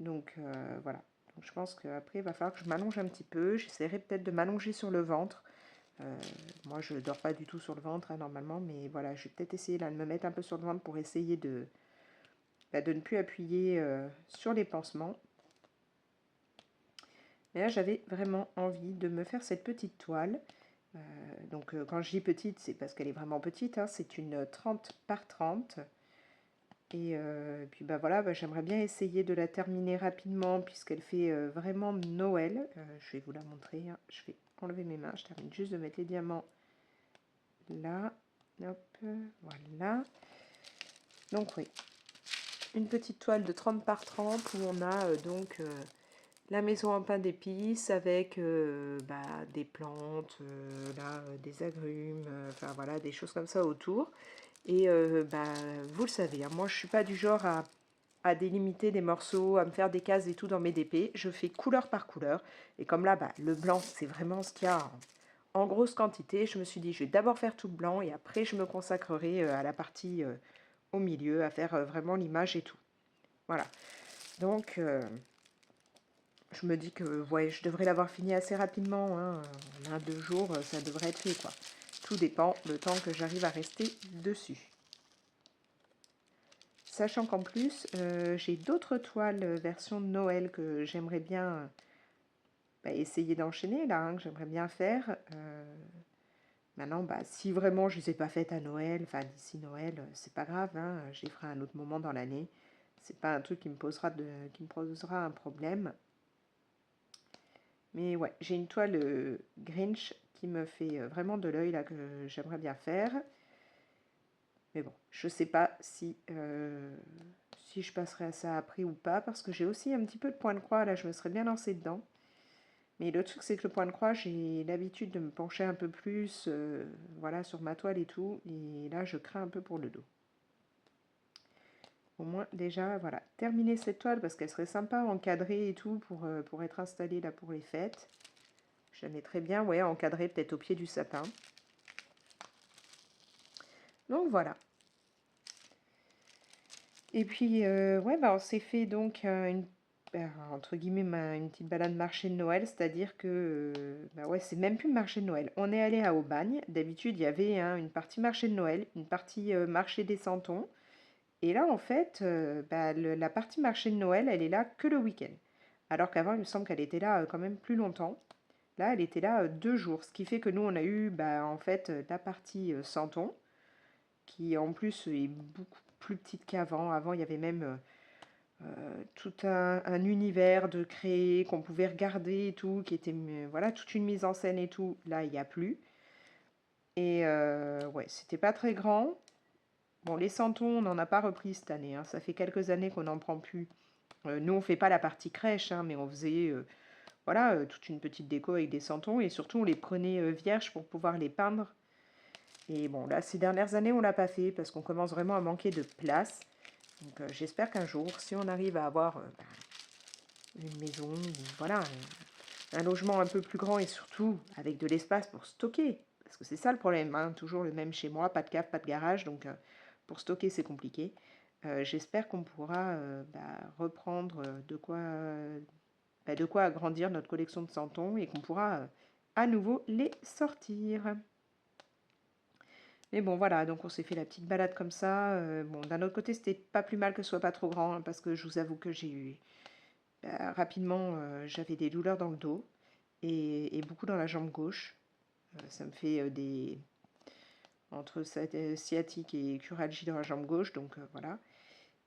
Donc voilà. Donc je pense qu'après, il va falloir que je m'allonge un petit peu. J'essaierai peut-être de m'allonger sur le ventre. Moi, je dors pas du tout sur le ventre hein, normalement, mais voilà, je vais peut-être essayer là, de me mettre un peu sur le ventre pour essayer de ne plus appuyer sur les pansements. Mais là, j'avais vraiment envie de me faire cette petite toile. Donc quand je dis petite, c'est parce qu'elle est vraiment petite. Hein, c'est une 30 par 30. Et puis bah voilà, bah, j'aimerais bien essayer de la terminer rapidement puisqu'elle fait vraiment Noël. Je vais vous la montrer. Hein. Je vais enlever mes mains. Je termine juste de mettre les diamants là. Hop, voilà. Donc oui, une petite toile de 30 par 30 où on a donc la maison en pain d'épices avec bah, des plantes, là, des agrumes, enfin voilà, des choses comme ça autour. Et bah, vous le savez, hein, moi je suis pas du genre à délimiter des morceaux, à me faire des cases et tout dans mes DP. Je fais couleur par couleur. Et comme là, bah, le blanc, c'est vraiment ce qu'il y a en grosse quantité. Je me suis dit, je vais d'abord faire tout blanc et après je me consacrerai à la partie au milieu, à faire vraiment l'image et tout. Voilà. Donc, je me dis que ouais, je devrais l'avoir fini assez rapidement. Hein. En 1-2 jours, ça devrait être fait, quoi. Tout dépend le temps que j'arrive à rester dessus. Sachant qu'en plus, j'ai d'autres toiles version Noël que j'aimerais bien bah, essayer d'enchaîner, là, hein, que j'aimerais bien faire. Maintenant, bah, si vraiment je ne les ai pas faites à Noël, enfin d'ici Noël, c'est pas grave, hein, je les ferai à un autre moment dans l'année. C'est pas un truc qui me posera un problème. Mais ouais, j'ai une toile Grinch qui me fait vraiment de l'œil là que j'aimerais bien faire. Mais bon, je sais pas si je passerai à ça après ou pas, parce que j'ai aussi un petit peu de point de croix, là je me serais bien lancée dedans. Mais le truc c'est que le point de croix, j'ai l'habitude de me pencher un peu plus voilà, sur ma toile et tout, et là je crains un peu pour le dos. Au moins déjà, voilà, terminer cette toile parce qu'elle serait sympa encadrée et tout pour être installée là pour les fêtes. Je la mettrais bien, ouais, encadrée peut-être au pied du sapin. Donc voilà. Et puis, ouais, bah, on s'est fait donc entre guillemets, une petite balade marché de Noël, c'est-à-dire que, bah ouais, c'est même plus le marché de Noël. On est allé à Aubagne. D'habitude, il y avait hein, une partie marché de Noël, une partie marché des Santons. Et là, en fait, bah, la partie marché de Noël, elle est là que le week-end. Alors qu'avant, il me semble qu'elle était là quand même plus longtemps. Là, elle était là 2 jours, ce qui fait que nous, on a eu bah, en fait la partie Santon, qui en plus est beaucoup plus petite qu'avant. Avant, il y avait même tout un univers de créer qu'on pouvait regarder et tout, qui était voilà, toute une mise en scène et tout. Là, il n'y a plus. Et ouais, c'était pas très grand. Bon, les santons, on n'en a pas repris cette année. Hein. Ça fait quelques années qu'on n'en prend plus. Nous, on fait pas la partie crèche, hein, mais on faisait voilà, toute une petite déco avec des santons. Et surtout, on les prenait vierges pour pouvoir les peindre. Et bon, là, ces dernières années, on l'a pas fait parce qu'on commence vraiment à manquer de place. Donc, j'espère qu'un jour, si on arrive à avoir une maison, ou voilà, un logement un peu plus grand et surtout avec de l'espace pour stocker. Parce que c'est ça le problème, hein, toujours le même chez moi, pas de cave, pas de garage, donc pour stocker c'est compliqué. J'espère qu'on pourra reprendre de quoi agrandir notre collection de santons et qu'on pourra à nouveau les sortir. Mais bon voilà, donc on s'est fait la petite balade comme ça. Bon, d'un autre côté, c'était pas plus mal que ce soit pas trop grand, hein, parce que je vous avoue que j'ai eu rapidement, j'avais des douleurs dans le dos et beaucoup dans la jambe gauche. Ça me fait entre sciatique et curalgie dans la jambe gauche, donc voilà.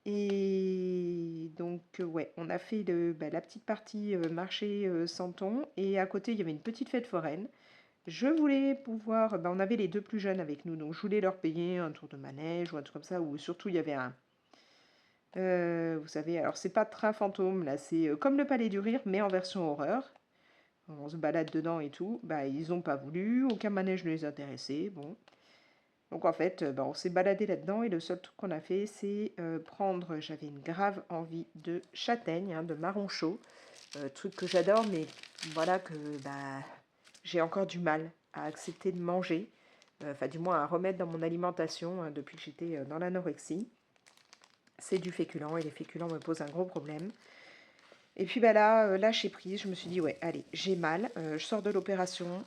Et donc, ouais, on a fait la petite partie marché Santon. Et à côté, il y avait une petite fête foraine. Je voulais pouvoir, on avait les deux plus jeunes avec nous, donc je voulais leur payer un tour de manège ou un truc comme ça, ou surtout il y avait vous savez, alors c'est pas train fantôme, là, c'est comme le Palais du Rire, mais en version horreur. On se balade dedans et tout. Bah, ils ont pas voulu, aucun manège ne les intéressait, bon. Donc en fait, on s'est baladé là-dedans et le seul truc qu'on a fait, c'est prendre, j'avais une grave envie de châtaigne, hein, de marron chaud, truc que j'adore, mais voilà que j'ai encore du mal à accepter de manger, enfin du moins à remettre dans mon alimentation hein, depuis que j'étais dans l'anorexie. C'est du féculent et les féculents me posent un gros problème. Et puis là, lâcher prise, je me suis dit, ouais, allez, j'ai mal, je sors de l'opération,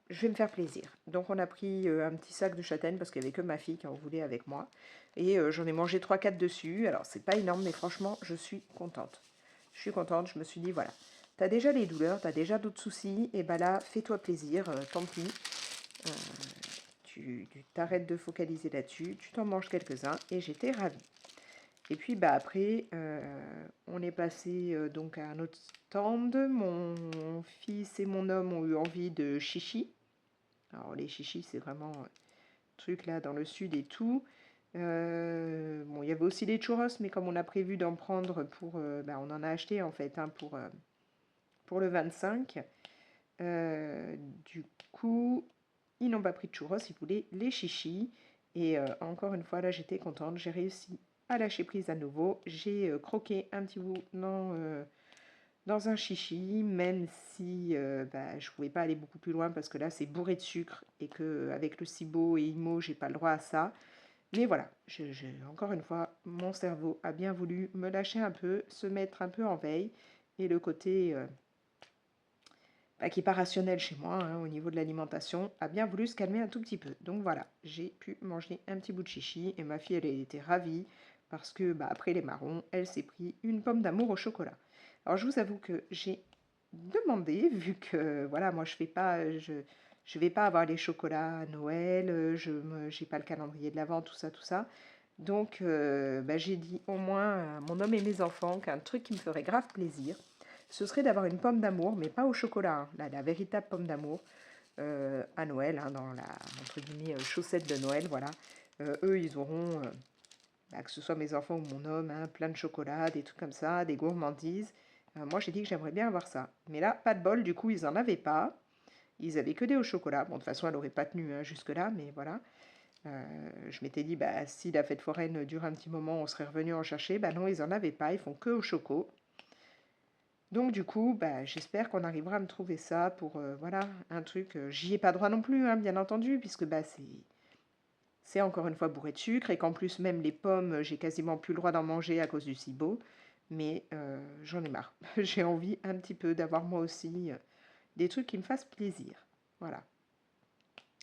je vais me faire plaisir. Donc on a pris un petit sac de châtaignes parce qu'il n'y avait que ma fille qui en voulait avec moi. Et j'en ai mangé 3-4 dessus. Alors c'est pas énorme, mais franchement, je suis contente. Je suis contente, je me suis dit, voilà, t'as déjà les douleurs, t'as déjà d'autres soucis, et là, fais-toi plaisir, tant pis. Euh, tu t'arrêtes de focaliser là-dessus, tu t'en manges quelques-uns, et j'étais ravie. Et puis après, on est passé donc à un autre stand. Mon fils et mon homme ont eu envie de chichi. Alors les chichis, c'est vraiment truc là dans le sud et tout. Bon, il y avait aussi les churros, mais comme on a prévu d'en prendre pour, on en a acheté en fait hein, pour le 25. Du coup, ils n'ont pas pris de churros, ils voulaient les chichis. Et encore une fois, là, j'étais contente. J'ai réussi à lâcher prise à nouveau. J'ai croqué un petit bout dans un chichi, même si je ne pouvais pas aller beaucoup plus loin parce que là, c'est bourré de sucre et que avec le SIBO et IMO, j'ai pas le droit à ça. Mais voilà, encore une fois, mon cerveau a bien voulu me lâcher un peu, se mettre un peu en veille. Et le côté qui n'est pas rationnel chez moi hein, au niveau de l'alimentation, a bien voulu se calmer un tout petit peu. Donc voilà, j'ai pu manger un petit bout de chichi et ma fille, elle était ravie parce que après les marrons, elle s'est pris une pomme d'amour au chocolat. Alors je vous avoue que j'ai demandé, vu que voilà, moi je vais pas avoir les chocolats à Noël, j'ai pas le calendrier de l'Avent, tout ça. Donc j'ai dit au moins à mon homme et mes enfants qu'un truc qui me ferait grave plaisir, ce serait d'avoir une pomme d'amour, mais pas au chocolat, hein, la véritable pomme d'amour, à Noël, hein, dans la, entre guillemets, chaussette de Noël, voilà. Eux, ils auront, que ce soit mes enfants ou mon homme, hein, plein de chocolat, des trucs comme ça, des gourmandises. Moi, j'ai dit que j'aimerais bien avoir ça. Mais là, pas de bol, du coup, ils en avaient pas. Ils avaient que des au chocolat. Bon, de toute façon, elle n'aurait pas tenu hein, jusque-là, mais voilà. Je m'étais dit, si la fête foraine dure un petit moment, on serait revenu en chercher. Non, ils en avaient pas, ils font que au choco. Donc du coup, j'espère qu'on arrivera à me trouver ça pour, voilà, un truc, j'y ai pas droit non plus, hein, bien entendu, puisque c'est encore une fois bourré de sucre et qu'en plus même les pommes, j'ai quasiment plus le droit d'en manger à cause du SIBO. Mais j'en ai marre. J'ai envie un petit peu d'avoir moi aussi des trucs qui me fassent plaisir. Voilà.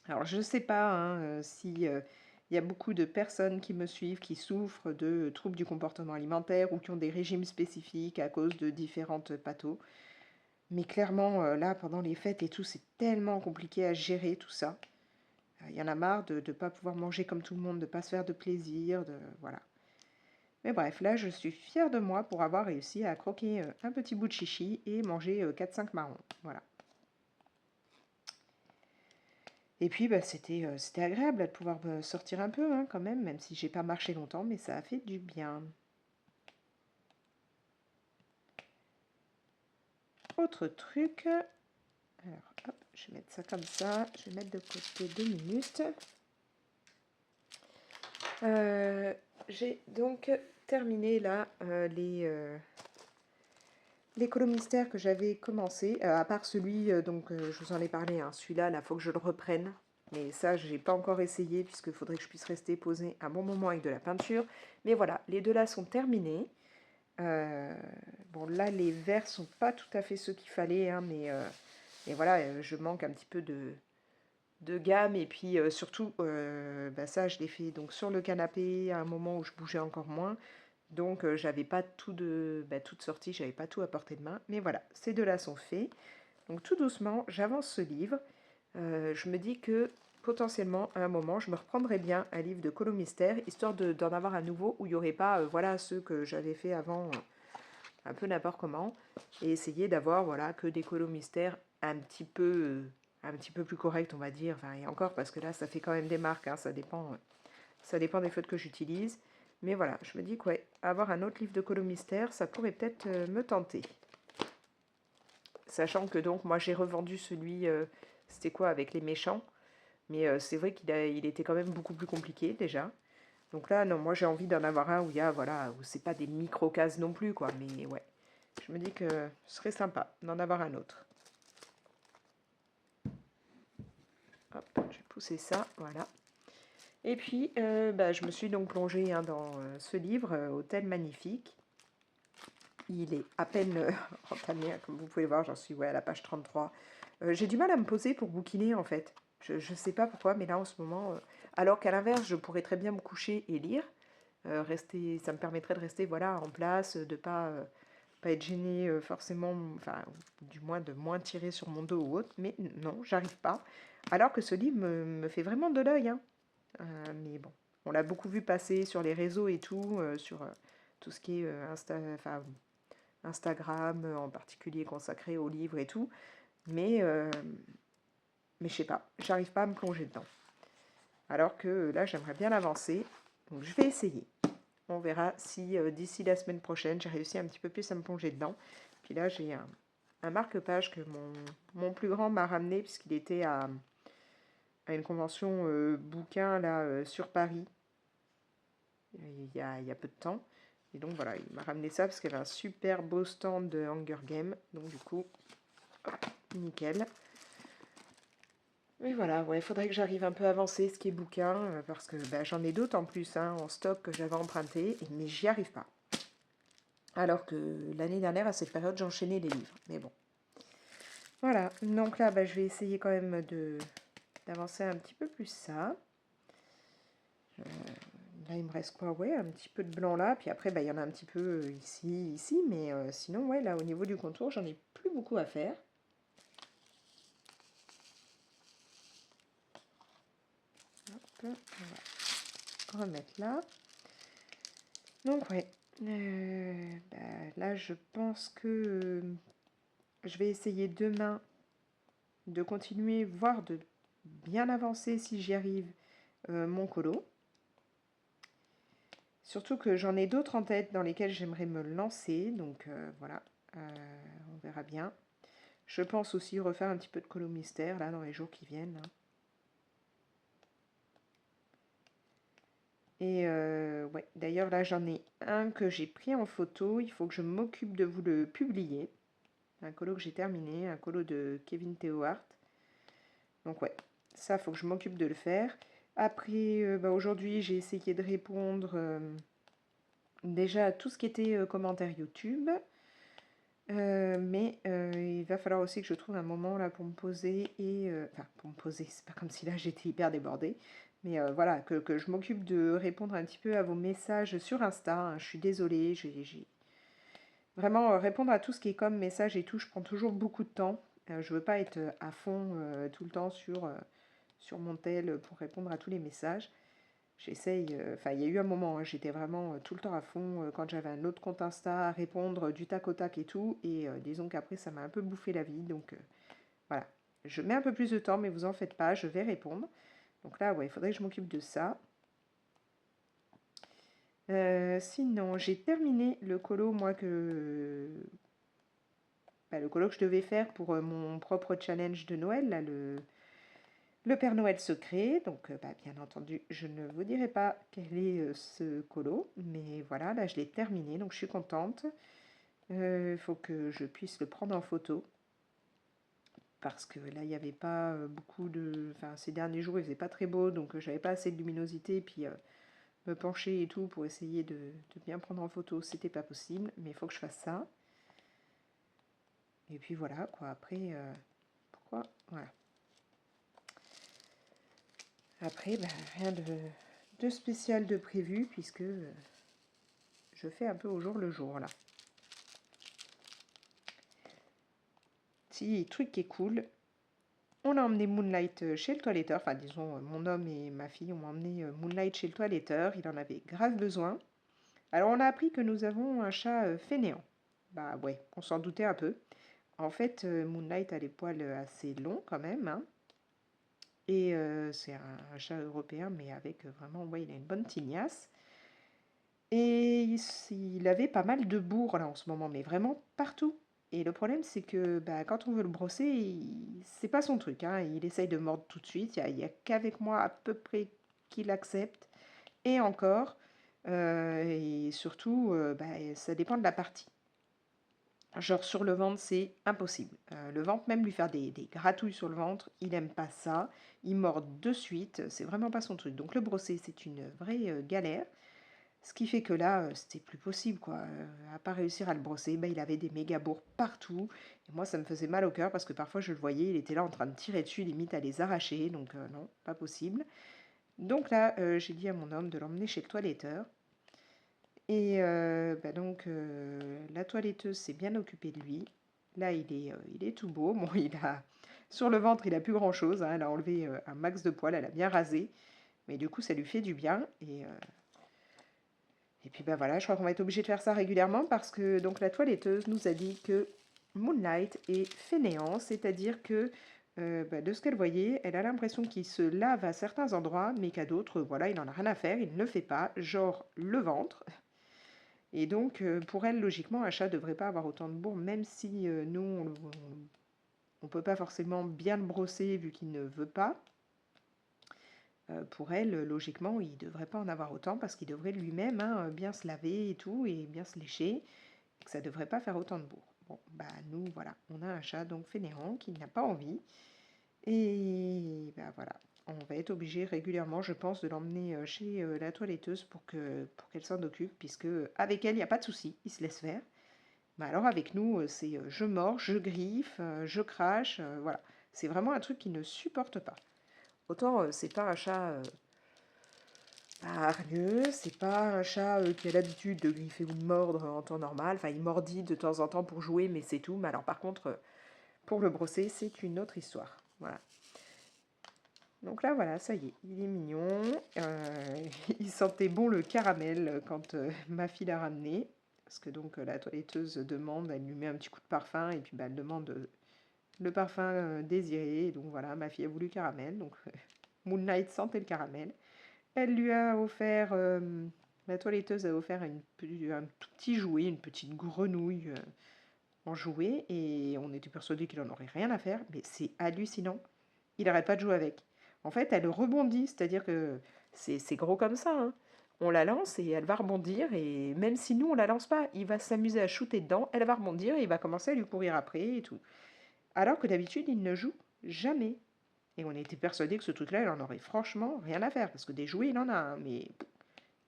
Alors je ne sais pas hein, si il y a beaucoup de personnes qui me suivent qui souffrent de troubles du comportement alimentaire ou qui ont des régimes spécifiques à cause de différentes pathos. Mais clairement, là, pendant les fêtes et tout, c'est tellement compliqué à gérer tout ça. Il y en a marre de ne pas pouvoir manger comme tout le monde, de ne pas se faire de plaisir, voilà. Mais bref, là, je suis fière de moi pour avoir réussi à croquer un petit bout de chichi et manger 4-5 marrons. Voilà. Et puis, c'était agréable de pouvoir sortir un peu, hein, quand même si j'ai pas marché longtemps, mais ça a fait du bien. Autre truc. Alors, hop, je vais mettre ça comme ça. Je vais mettre de côté 2 minutes. J'ai donc terminé là les colomistères que j'avais commencé, à part celui, je vous en ai parlé, hein, celui-là, il faut que je le reprenne. Mais ça, je n'ai pas encore essayé, puisqu'il faudrait que je puisse rester posée un bon moment avec de la peinture. Mais voilà, les deux là sont terminés. Bon, là, les verts sont pas tout à fait ceux qu'il fallait, hein, mais voilà, je manque un petit peu de gamme. Et puis surtout, ça, je l'ai fait donc sur le canapé à un moment où je bougeais encore moins. Donc j'avais pas toute sortie, j'avais pas tout à portée de main. Mais voilà, ces deux-là sont faits. Donc tout doucement, j'avance ce livre. Je me dis que potentiellement, à un moment, je me reprendrais bien un livre de Colo Mystère, histoire d'en avoir un nouveau où il n'y aurait pas, voilà, ceux que j'avais fait avant, un peu n'importe comment, et essayer d'avoir, voilà, que des Colo Mystères un petit peu plus corrects, on va dire. Enfin, et encore, parce que là, ça fait quand même des marques, hein, ça dépend des feutres que j'utilise. Mais voilà, je me dis que ouais, avoir un autre livre de Colo Mystère, ça pourrait peut-être me tenter. Sachant que donc, moi, j'ai revendu celui, c'était quoi, avec les méchants. Mais c'est vrai il était quand même beaucoup plus compliqué déjà. Donc là, non, moi j'ai envie d'en avoir un où il y a, voilà, où c'est pas des micro-cases non plus, quoi. Mais ouais, je me dis que ce serait sympa d'en avoir un autre. Hop, je vais pousser ça, voilà. Et puis, je me suis donc plongée hein, dans ce livre, Hôtel Magnifique. Il est à peine entamé, hein, comme vous pouvez le voir, j'en suis ouais, à la page 33. J'ai du mal à me poser pour bouquiner, en fait. Je ne sais pas pourquoi, mais là, en ce moment... alors qu'à l'inverse, je pourrais très bien me coucher et lire. Ça me permettrait de rester voilà, en place, de pas être gêné forcément, enfin, du moins de moins tirer sur mon dos ou autre. Mais non, j'arrive pas. Alors que ce livre me fait vraiment de l'œil. Hein. Mais bon, on l'a beaucoup vu passer sur les réseaux et tout, sur tout ce qui est Instagram, en particulier consacré aux livres et tout. Mais je sais pas, j'arrive pas à me plonger dedans. Alors que là, j'aimerais bien l'avancer. Donc je vais essayer. On verra si d'ici la semaine prochaine, j'ai réussi un petit peu plus à me plonger dedans. Puis là, j'ai un marque-page que mon plus grand m'a ramené puisqu'il était à une convention bouquin là, sur Paris il y a peu de temps. Et donc voilà, il m'a ramené ça parce qu'il y avait un super beau stand de Hunger Games. Donc du coup, hop, nickel. Oui, voilà, ouais, il faudrait que j'arrive un peu à avancer ce qui est bouquin, parce que j'en ai d'autres en plus hein, en stock que j'avais emprunté, mais j'y arrive pas. Alors que l'année dernière, à cette période, j'enchaînais les livres. Mais bon. Voilà, donc là, je vais essayer quand même d'avancer un petit peu plus ça. Là, il me reste quoi? Ouais, un petit peu de blanc là, puis après, il y en a un petit peu ici, mais sinon, ouais, là, au niveau du contour, j'en ai plus beaucoup à faire. Hop, on va remettre là. Donc, ouais. Là, je pense que je vais essayer demain de continuer, voire de bien avancer si j'y arrive, mon colo. Surtout que j'en ai d'autres en tête dans lesquels j'aimerais me lancer. Donc voilà, on verra bien. Je pense aussi refaire un petit peu de colo mystère là dans les jours qui viennent. Et ouais, d'ailleurs là j'en ai un que j'ai pris en photo. Il faut que je m'occupe de vous le publier. Un colo que j'ai terminé, un colo de Kevin Theohart. Donc ouais, ça faut que je m'occupe de le faire. Après, aujourd'hui j'ai essayé de répondre déjà à tout ce qui était commentaires YouTube. Mais il va falloir aussi que je trouve un moment là pour me poser et enfin pour me poser, c'est pas comme si là j'étais hyper débordée, mais voilà que je m'occupe de répondre un petit peu à vos messages sur Insta. Hein. Je suis désolée, j'ai vraiment répondre à tout ce qui est comme message et tout, je prends toujours beaucoup de temps. Je veux pas être à fond tout le temps sur mon tel pour répondre à tous les messages. J'essaye, enfin il y a eu un moment, hein, j'étais vraiment tout le temps à fond quand j'avais un autre compte Insta à répondre du tac au tac et tout, et disons qu'après ça m'a un peu bouffé la vie, donc voilà. Je mets un peu plus de temps, mais vous en faites pas, je vais répondre. Donc là, ouais, il faudrait que je m'occupe de ça. Sinon, j'ai terminé le colo, moi, le colo que je devais faire pour mon propre challenge de Noël, là, le Père Noël secret. Donc, bien entendu, je ne vous dirai pas quel est ce colo, mais voilà, là, je l'ai terminé, donc je suis contente. Il faut que je puisse le prendre en photo, parce que là, il n'y avait pas beaucoup de... Enfin, ces derniers jours, il faisait pas très beau, donc j'avais pas assez de luminosité, puis me pencher et tout pour essayer de bien prendre en photo, c'était pas possible, mais il faut que je fasse ça. Et puis voilà, quoi, après, pourquoi? Voilà. Après, rien de spécial de prévu, puisque je fais un peu au jour le jour, là. Si, truc qui est cool, On a emmené Moonlight chez le toiletteur, enfin disons mon homme et ma fille ont emmené Moonlight chez le toiletteur, il en avait grave besoin. Alors on a appris que nous avons un chat fainéant. Bah ouais, on s'en doutait un peu. En fait, Moonlight a les poils assez longs quand même, hein. Et c'est un chat européen, mais avec vraiment, ouais, il a une bonne tignasse. Et il avait pas mal de bourres là en ce moment, mais vraiment partout. Et le problème, c'est que bah, quand on veut le brosser, c'est pas son truc, hein. Il essaye de mordre tout de suite. Il y a qu'avec moi à peu près qu'il accepte. Et encore, et surtout, bah, ça dépend de la partie. Genre sur le ventre, c'est impossible. Le ventre, même lui faire des gratouilles sur le ventre, il aime pas ça. Il mord de suite, c'est vraiment pas son truc. Donc le brosser, c'est une vraie galère. Ce qui fait que là, c'était plus possible, quoi. À pas réussir à le brosser, bah, il avait des méga bourres partout. Et moi, ça me faisait mal au cœur parce que parfois je le voyais, il était là en train de tirer dessus, limite à les arracher. Donc non, pas possible. Donc là, j'ai dit à mon homme de l'emmener chez le toiletteur. Et bah donc, la toiletteuse s'est bien occupée de lui. Là, il est tout beau. Bon, sur le ventre, il a plus grand-chose, hein. Elle a enlevé un max de poils, elle a bien rasé. Mais du coup, ça lui fait du bien. Et puis, bah voilà, je crois qu'on va être obligé de faire ça régulièrement parce que donc la toiletteuse nous a dit que Moonlight est fainéant, c'est-à-dire que bah, de ce qu'elle voyait, elle a l'impression qu'il se lave à certains endroits, mais qu'à d'autres, voilà, il n'en a rien à faire, il ne le fait pas, genre le ventre. Et donc, pour elle, logiquement, un chat ne devrait pas avoir autant de bourre, même si nous, on peut pas forcément bien le brosser vu qu'il ne veut pas. Pour elle, logiquement, il ne devrait pas en avoir autant parce qu'il devrait lui-même, hein, bien se laver et tout, et bien se lécher, et que ça ne devrait pas faire autant de bourre. Bon, bah nous, voilà, on a un chat donc fainéant qui n'a pas envie, et bah voilà, on va être obligé régulièrement, je pense, de l'emmener chez la toiletteuse pour qu'elle s'en occupe, puisque avec elle, il n'y a pas de souci, il se laisse faire. Bah alors avec nous, c'est je mords, je griffe, je crache, voilà. C'est vraiment un truc qu'il ne supporte pas. Autant c'est pas un chat hargneux, c'est pas un chat qui a l'habitude de griffer ou de mordre en temps normal. Enfin, il mordit de temps en temps pour jouer, mais c'est tout. Mais alors par contre, pour le brosser, c'est une autre histoire. Voilà. Donc là, voilà, ça y est, il est mignon. Il sentait bon le caramel quand ma fille l'a ramené. Parce que donc la toiletteuse demande, elle lui met un petit coup de parfum et puis bah, elle demande le parfum désiré. Et donc voilà, ma fille a voulu caramel. Donc Moonlight sentait le caramel. Elle lui a offert, la toiletteuse a offert un tout petit jouet, une petite grenouille en jouet. Et on était persuadés qu'il en aurait rien à faire. Mais c'est hallucinant. Il n'arrête pas de jouer avec. En fait, elle rebondit, c'est-à-dire que c'est gros comme ça, hein. On la lance et elle va rebondir, et même si nous on la lance pas, il va s'amuser à shooter dedans, elle va rebondir et il va commencer à lui courir après et tout. Alors que d'habitude, il ne joue jamais. Et on était persuadés que ce truc-là, il en aurait franchement rien à faire, parce que des jouets, il en a un, mais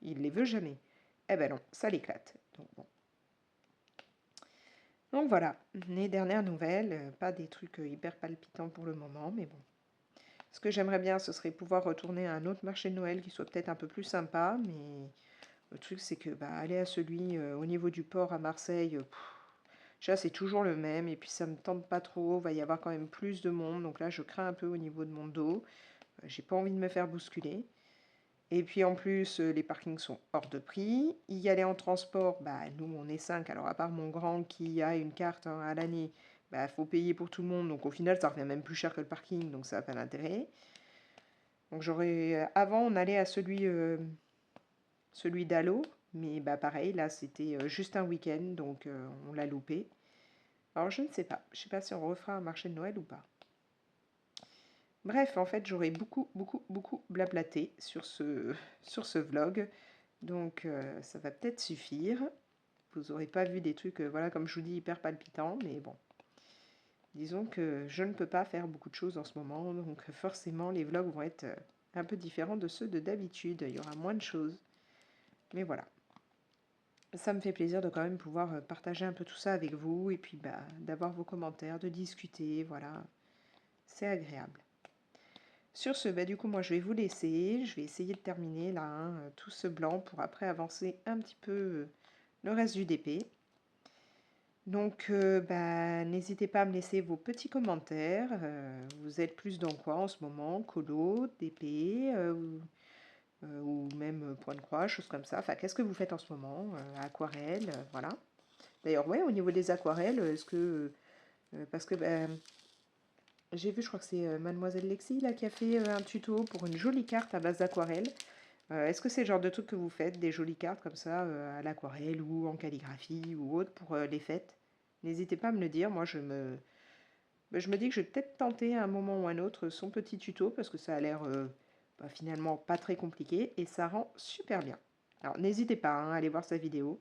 il les veut jamais. Eh ben non, ça l'éclate. Donc bon. Donc voilà, les dernières nouvelles, pas des trucs hyper palpitants pour le moment, mais bon. Ce que j'aimerais bien, ce serait pouvoir retourner à un autre marché de Noël qui soit peut-être un peu plus sympa, mais le truc c'est que bah, aller à celui au niveau du port à Marseille, déjà c'est toujours le même, et puis ça me tente pas trop, va y avoir quand même plus de monde, donc là je crains un peu au niveau de mon dos, j'ai pas envie de me faire bousculer. Et puis en plus, les parkings sont hors de prix. Y aller en transport, bah nous on est 5, alors à part mon grand qui a une carte hein, à l'année, bah faut payer pour tout le monde, donc au final ça revient même plus cher que le parking, donc ça n'a pas d'intérêt. Donc j'aurais avant on allait à celui d'Allo, mais bah pareil, là c'était juste un week-end, donc on l'a loupé. Alors je sais pas si on refera un marché de Noël ou pas. Bref, en fait, j'aurais beaucoup blablaté sur ce vlog. Donc, ça va peut-être suffire. Vous n'aurez pas vu des trucs, voilà, comme je vous dis, hyper palpitants. Mais bon, disons que je ne peux pas faire beaucoup de choses en ce moment. Donc, forcément, les vlogs vont être un peu différents de ceux de d'habitude. Il y aura moins de choses. Mais voilà. Ça me fait plaisir de quand même pouvoir partager un peu tout ça avec vous. Et puis, bah, d'avoir vos commentaires, de discuter. Voilà. C'est agréable. Sur ce, bah, du coup, moi, je vais vous laisser. Je vais essayer de terminer là, hein, tout ce blanc pour après avancer un petit peu le reste du DP. Donc, bah, n'hésitez pas à me laisser vos petits commentaires. Vous êtes plus dans quoi en ce moment? Colo, DP, ou même point de croix, choses comme ça. Enfin, qu'est-ce que vous faites en ce moment? Aquarelle, voilà. D'ailleurs, ouais, au niveau des aquarelles, est-ce que... parce que bah, j'ai vu, je crois que c'est Mademoiselle Lexi là, qui a fait un tuto pour une jolie carte à base d'aquarelle. Est-ce que c'est le genre de truc que vous faites, des jolies cartes comme ça, à l'aquarelle ou en calligraphie ou autre pour les fêtes? N'hésitez pas à me le dire. Moi, je me dis que je vais peut-être tenter à un moment ou un autre son petit tuto parce que ça a l'air bah, finalement pas très compliqué et ça rend super bien. Alors, n'hésitez pas hein, à aller voir sa vidéo.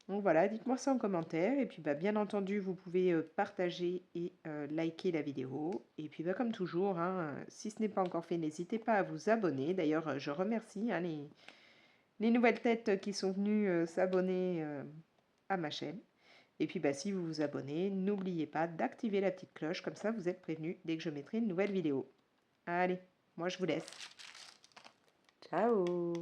Donc voilà, dites-moi ça en commentaire. Et puis bah, bien entendu, vous pouvez partager et liker la vidéo. Et puis bah, comme toujours, hein, si ce n'est pas encore fait, n'hésitez pas à vous abonner. D'ailleurs, je remercie hein, les nouvelles têtes qui sont venues s'abonner à ma chaîne. Et puis bah, si vous vous abonnez, n'oubliez pas d'activer la petite cloche, comme ça vous êtes prévenus dès que je mettrai une nouvelle vidéo. Allez, moi je vous laisse. Ciao!